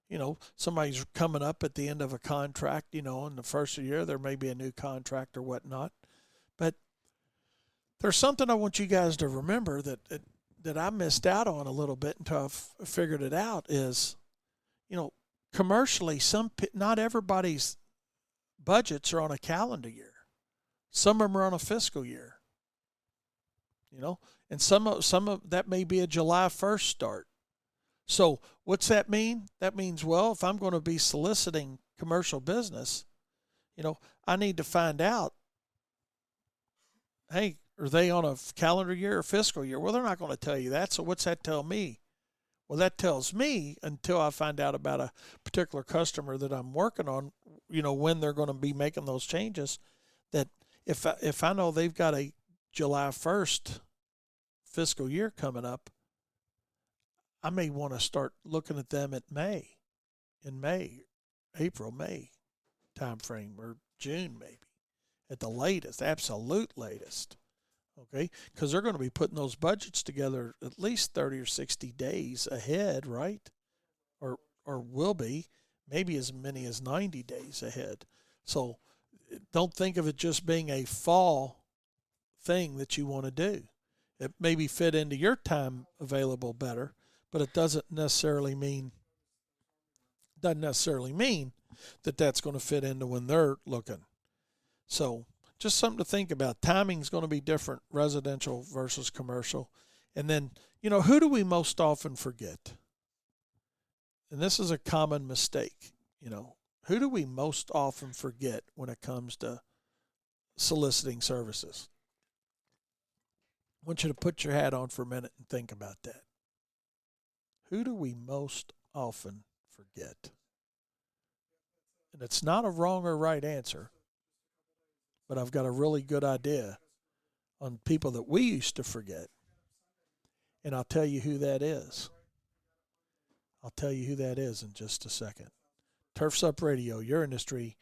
You know, somebody's coming up at the end of a contract, you know, in the first of the year, there may be a new contract or whatnot. But there's something I want you guys to remember that I missed out on a little bit until I figured it out is, you know, commercially, not everybody's budgets are on a calendar year. Some of them are on a fiscal year, you know, and some of that may be a July 1st start. So what's that mean? That means, well, if I'm going to be soliciting commercial business, you know, I need to find out, hey, are they on a calendar year or fiscal year? Well, they're not going to tell you that. So what's that tell me? Well, that tells me, until I find out about a particular customer that I'm working on, you know, when they're going to be making those changes, that if I know they've got a July 1st fiscal year coming up, I may want to start looking at them in April, May time frame, or June maybe, at the latest, absolute latest. Okay, because they're going to be putting those budgets together at least 30 or 60 days ahead, right? Or will be, maybe as many as 90 days ahead. So don't think of it just being a fall thing that you want to do. It maybe fit into your time available better, but it doesn't necessarily mean that that's going to fit into when they're looking. So just something to think about. Timing's going to be different, residential versus commercial. And then, you know, who do we most often forget? And this is a common mistake, you know. Who do we most often forget when it comes to soliciting services? I want you to put your hat on for a minute and think about that. Who do we most often forget? And it's not a wrong or right answer, but I've got a really good idea on people that we used to forget. And I'll tell you who that is. tell you who that is in just a second. Turf's Up Radio, your industry,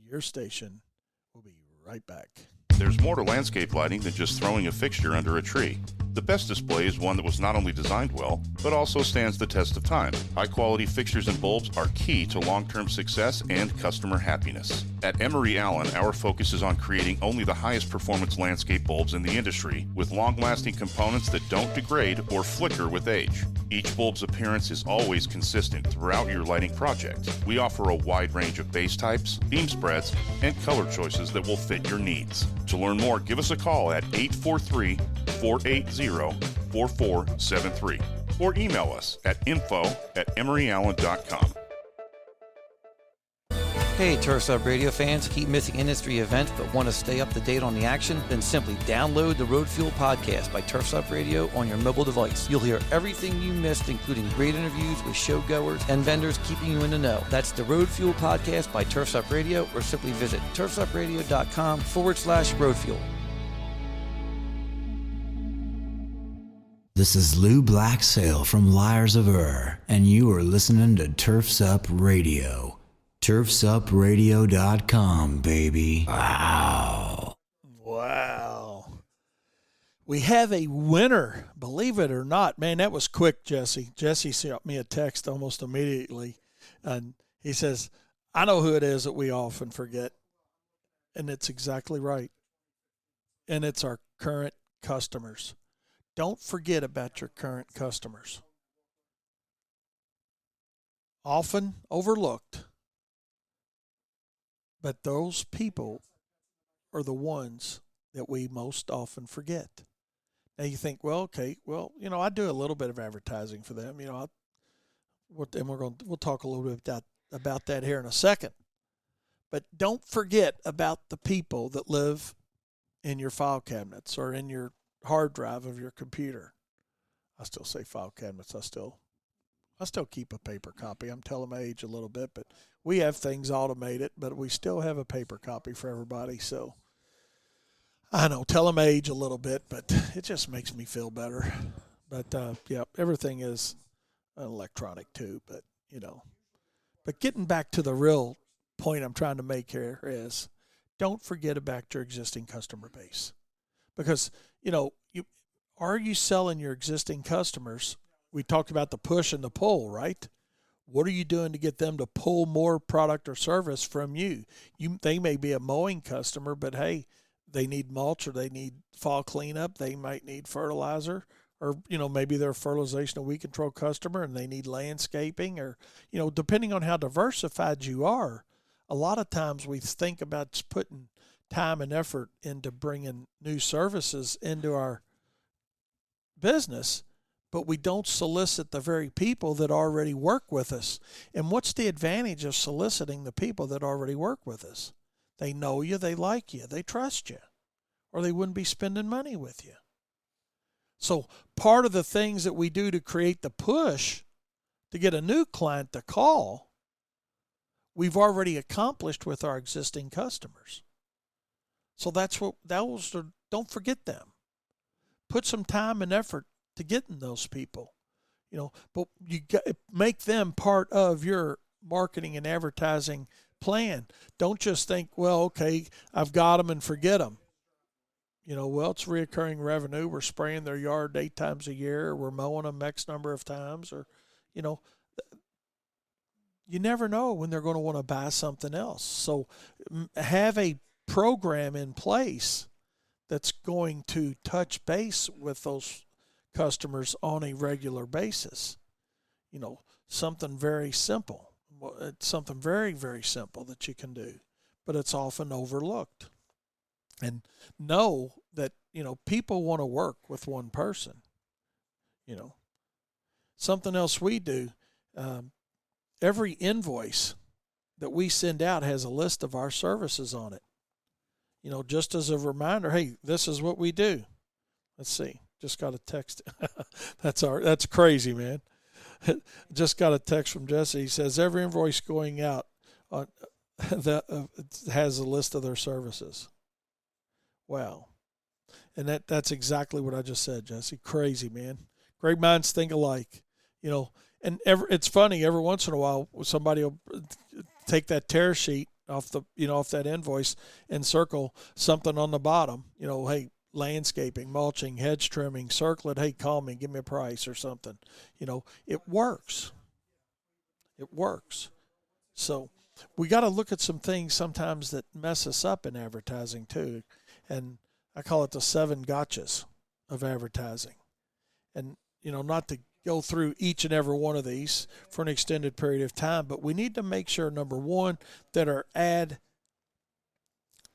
your station. We'll be right back. There's more to landscape lighting than just throwing a fixture under a tree. The best display is one that was not only designed well, but also stands the test of time. High-quality fixtures and bulbs are key to long-term success and customer happiness. At Emery Allen, our focus is on creating only the highest performance landscape bulbs in the industry, with long-lasting components that don't degrade or flicker with age. Each bulb's appearance is always consistent throughout your lighting project. We offer a wide range of base types, beam spreads, and color choices that will fit your needs. To learn more, give us a call at 843-480-4473 or email us at info@emeryallen.com. Hey, Turf's Up Radio fans, keep missing industry events but want to stay up to date on the action? Then simply download the Road Fuel Podcast by Turf's Up Radio on your mobile device. You'll hear everything you missed, including great interviews with showgoers and vendors keeping you in the know. That's the Road Fuel Podcast by Turf's Up Radio, or simply visit turfsupradio.com/Road Fuel. This is Lou Blacksail from Liars of and you are listening to Turf's Up Radio. TurfsUpRadio.com, baby. Wow. Wow. We have a winner, believe it or not. Man, that was quick, Jesse. Jesse sent me a text almost immediately, and he says, I know who it is that we often forget. And it's exactly right. And it's our current customers. Don't forget about your current customers. Often overlooked. But those people are the ones that we most often forget. Now you think, well, okay, well, I do a little bit of advertising for them. And we'll talk a little bit about that here in a second. But don't forget about the people that live in your file cabinets or in your hard drive of your computer. I still say file cabinets. I still keep a paper copy. I'm telling my age a little bit, but we have things automated, but we still have a paper copy for everybody. So I know, tell them age a little bit, but it just makes me feel better. But yeah, everything is electronic too, but but getting back to the real point I'm trying to make here is don't forget about your existing customer base, because, are you selling your existing customers? We talked about the push and the pull, right? What are you doing to get them to pull more product or service from you? They may be a mowing customer, but hey, they need mulch or they need fall cleanup. They might need fertilizer, or, maybe they're a fertilization and weed control customer and they need landscaping, or, depending on how diversified you are. A lot of times we think about just putting time and effort into bringing new services into our business, but we don't solicit the very people that already work with us. And what's the advantage of soliciting the people that already work with us? They know you, they like you, they trust you, or they wouldn't be spending money with you. So part of the things that we do to create the push to get a new client to call, we've already accomplished with our existing customers. So don't forget them. Put some time and effort to getting those people, but you got make them part of your marketing and advertising plan. Don't just think, well, okay, I've got them and forget them. Well, it's reoccurring revenue. We're spraying their yard 8 times a year. Or we're mowing them X number of times, or, you never know when they're going to want to buy something else. So have a program in place that's going to touch base with those customers on a regular basis. Something very simple. It's something very, very simple that you can do, but it's often overlooked. And know that, people want to work with one person. Something else we do, every invoice that we send out has a list of our services on it. Just as a reminder, hey, this is what we do. Let's see. Just got a text. That's crazy, man. Just got a text from Jesse. He says every invoice going out has a list of their services. Wow. And that's exactly what I just said, Jesse. Crazy, man. Great minds think alike. it's funny, every once in a while somebody will take that tear sheet off off that invoice and circle something on the bottom. Hey, landscaping, mulching, hedge trimming, circle it. Hey, call me, give me a price or something. It works. It works. So we got to look at some things sometimes that mess us up in advertising too. And I call it the 7 gotchas of advertising. And, not to go through each and every one of these for an extended period of time, but we need to make sure, number one, that our ad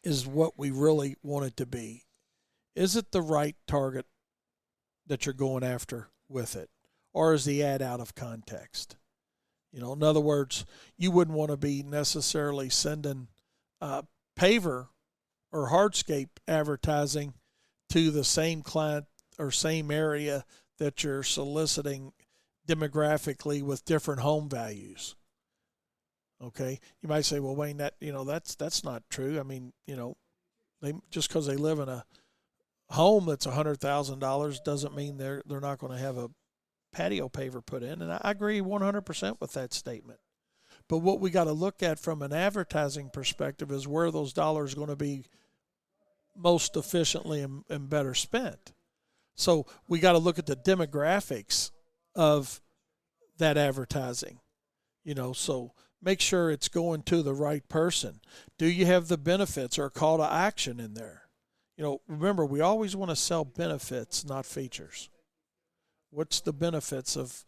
is what we really want it to be. Is it the right target that you're going after with it? Or is the ad out of context? In other words, you wouldn't want to be necessarily sending paver or hardscape advertising to the same client or same area that you're soliciting demographically with different home values. Okay, you might say, well, Wayne, that's not true. I mean, just because they live in a home that's $100,000 doesn't mean they're not going to have a patio paver put in. And I agree 100% with that statement. But what we got to look at from an advertising perspective is where those dollars are going to be most efficiently and better spent. So we got to look at the demographics of that advertising, so make sure it's going to the right person. Do you have the benefits or call to action in there? Remember, we always want to sell benefits, not features. What's the benefits of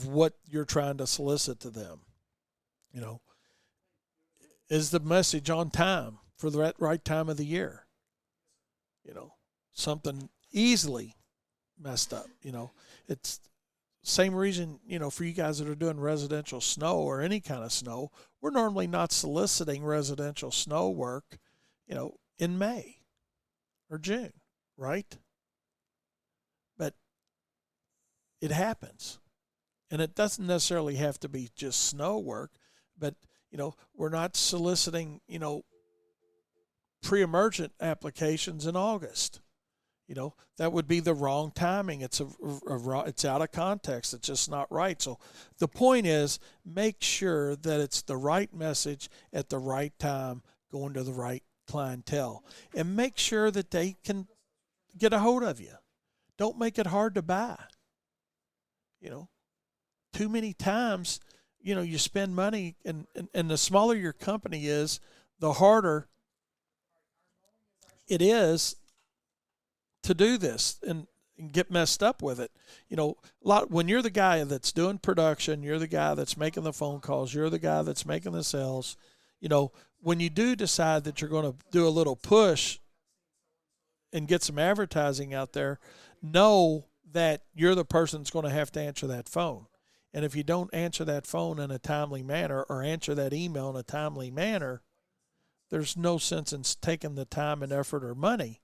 what you're trying to solicit to them? Is the message on time for the right time of the year? Something easily messed up. It's same reason, for you guys that are doing residential snow or any kind of snow, we're normally not soliciting residential snow work, in May or June, right? But it happens. And it doesn't necessarily have to be just snow work, but, we're not soliciting, pre-emergent applications in August. That would be the wrong timing. It's it's out of context. It's just not right. So the point is, make sure that it's the right message at the right time, going to the right clientele, and make sure that they can get a hold of you. Don't make it hard to buy. Too many times, you spend money, and the smaller your company is, the harder it is to do this and get messed up with it. When you're the guy that's doing production, you're the guy that's making the phone calls, you're the guy that's making the sales, when you do decide that you're going to do a little push and get some advertising out there, know that you're the person that's going to have to answer that phone. And if you don't answer that phone in a timely manner or answer that email in a timely manner, there's no sense in taking the time and effort or money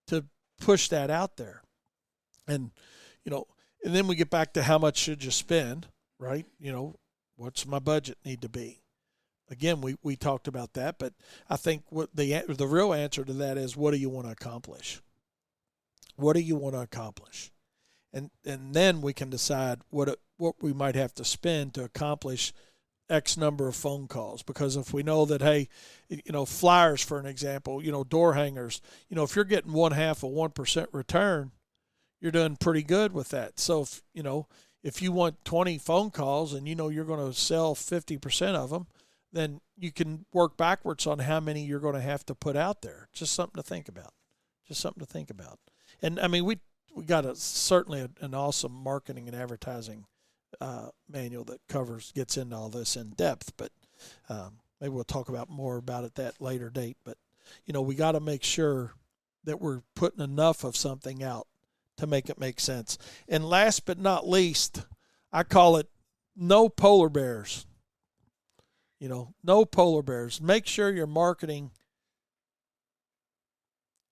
to push that out there. And, and then we get back to how much should you spend, right? What's my budget need to be? Again, we talked about that, but I think what the real answer to that is, what do you want to accomplish? What do you want to accomplish? And then we can decide what we might have to spend to accomplish X number of phone calls. Because if we know that, hey, flyers, for an example, door hangers, if you're getting 0.5% of 1% return, you're doing pretty good with that. So if you want 20 phone calls and you're going to sell 50% of them, then you can work backwards on how many you're going to have to put out there. Just something to think about. And I mean, we got certainly an awesome marketing and advertising manual that gets into all this in depth, but maybe we'll talk more about it that later date. But we got to make sure that we're putting enough of something out to make it make sense. And last but not least, I call it no polar bears. No polar bears. Make sure your marketing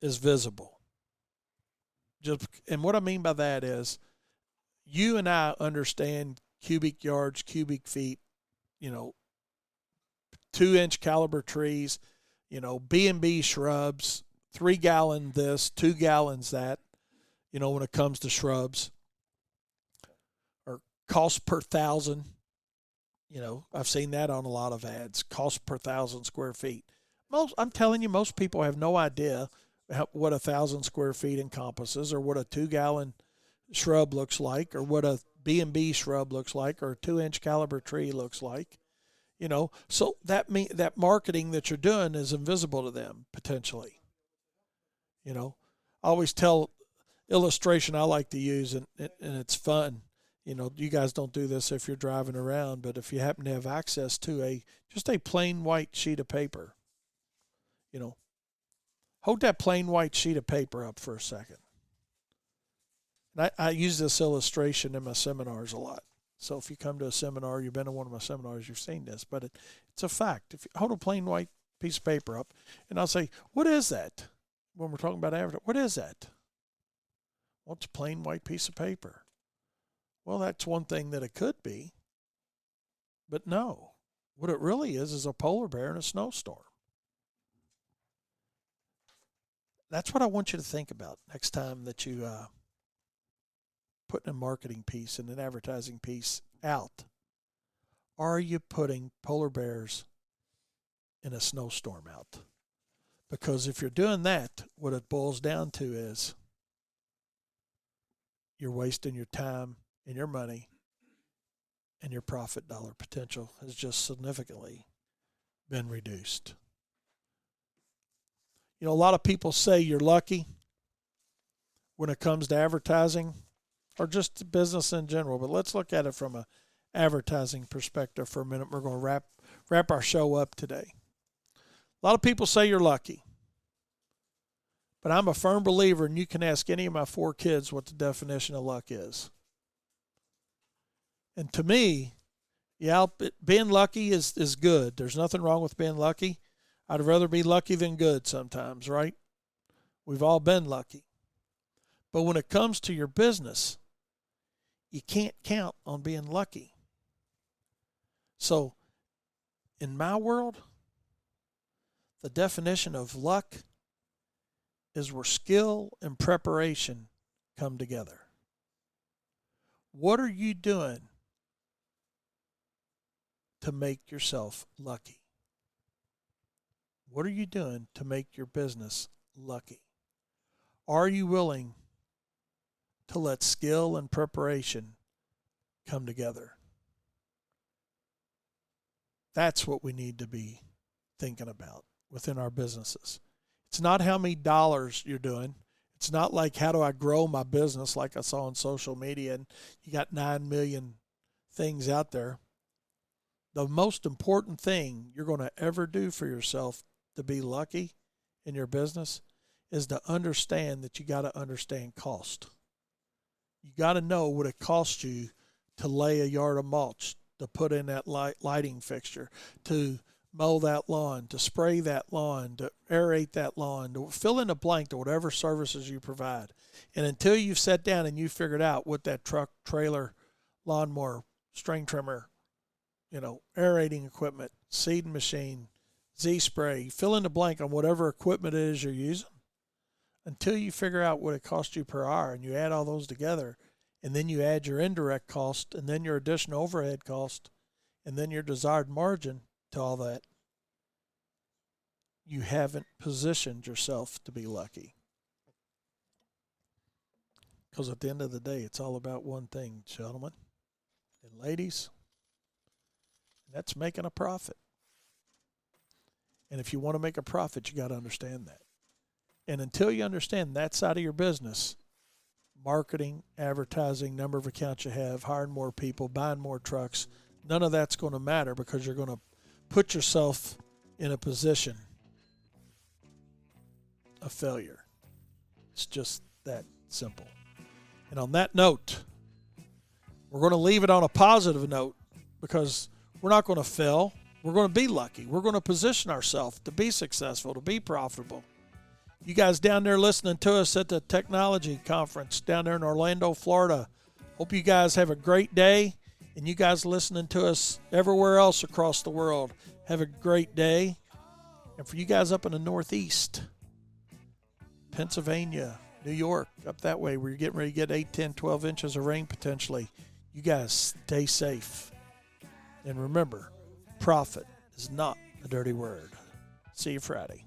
is visible. And what I mean by that is, you and I understand cubic yards, cubic feet, 2-inch caliber trees, B&B shrubs, 3 gallon this, 2 gallons that, when it comes to shrubs or cost per thousand. You know, I've seen that on a lot of ads. Cost per 1,000 square feet. I'm telling you, most people have no idea what 1,000 square feet encompasses, or what a 2-gallon shrub looks like, or what a B&B shrub looks like, or a 2-inch caliber tree looks like. You know, so that marketing that you're doing is invisible to them potentially. You know, I always tell illustration I like to use, and it's fun. You know, you guys don't do this if you're driving around, but if you happen to have access to just a plain white sheet of paper, you know, hold that plain white sheet of paper up for a second. And I use this illustration in my seminars a lot. So if you come to a seminar, you've been to one of my seminars, you've seen this, but it's a fact. If you hold a plain white piece of paper up, and I'll say, what is that? When we're talking about advertising, what is that? Well, it's a plain white piece of paper. Well, that's one thing that it could be, but no. What it really is a polar bear in a snowstorm. That's what I want you to think about next time that you put a marketing piece and an advertising piece out. Are you putting polar bears in a snowstorm out? Because if you're doing that, what it boils down to is you're wasting your time and your money, and your profit dollar potential has just significantly been reduced. You know, a lot of people say you're lucky when it comes to advertising or just business in general, but let's look at it from an advertising perspective for a minute. We're going to wrap our show up today. A lot of people say you're lucky, but I'm a firm believer, and you can ask any of my 4 kids what the definition of luck is. And to me, yeah, being lucky is good. There's nothing wrong with being lucky. I'd rather be lucky than good sometimes, right? We've all been lucky. But when it comes to your business, you can't count on being lucky. So, in my world, the definition of luck is where skill and preparation come together. What are you doing to make yourself lucky? What are you doing to make your business lucky? Are you willing to let skill and preparation come together? That's what we need to be thinking about within our businesses. It's not how many dollars you're doing. It's not like, how do I grow my business, like I saw on social media, and you got 9 million things out there. The most important thing you're going to ever do for yourself to be lucky in your business is to understand that you got to understand cost. You got to know what it costs you to lay a yard of mulch, to put in that lighting fixture, to mow that lawn, to spray that lawn, to aerate that lawn, to fill in the blank to whatever services you provide. And until you've sat down and you figured out what that truck, trailer, lawnmower, string trimmer, aerating equipment, seeding machine, Z-spray, fill in the blank on whatever equipment it is you're using, until you figure out what it costs you per hour, and you add all those together, and then you add your indirect cost, and then your additional overhead cost, and then your desired margin to all that, you haven't positioned yourself to be lucky. Because at the end of the day, it's all about one thing, gentlemen and ladies, and that's making a profit. And if you want to make a profit, you got to understand that. And until you understand that side of your business, marketing, advertising, number of accounts you have, hiring more people, buying more trucks, none of that's going to matter, because you're going to put yourself in a position of failure. It's just that simple. And on that note, we're going to leave it on a positive note, because we're not going to fail. We're going to be lucky. We're going to position ourselves to be successful, to be profitable. You guys down there listening to us at the technology conference down there in Orlando, Florida, hope you guys have a great day. And you guys listening to us everywhere else across the world, have a great day. And for you guys up in the Northeast, Pennsylvania, New York, up that way, where you're getting ready to get 8, 10, 12 inches of rain potentially, You guys stay safe. And remember, profit is not a dirty word. See you Friday.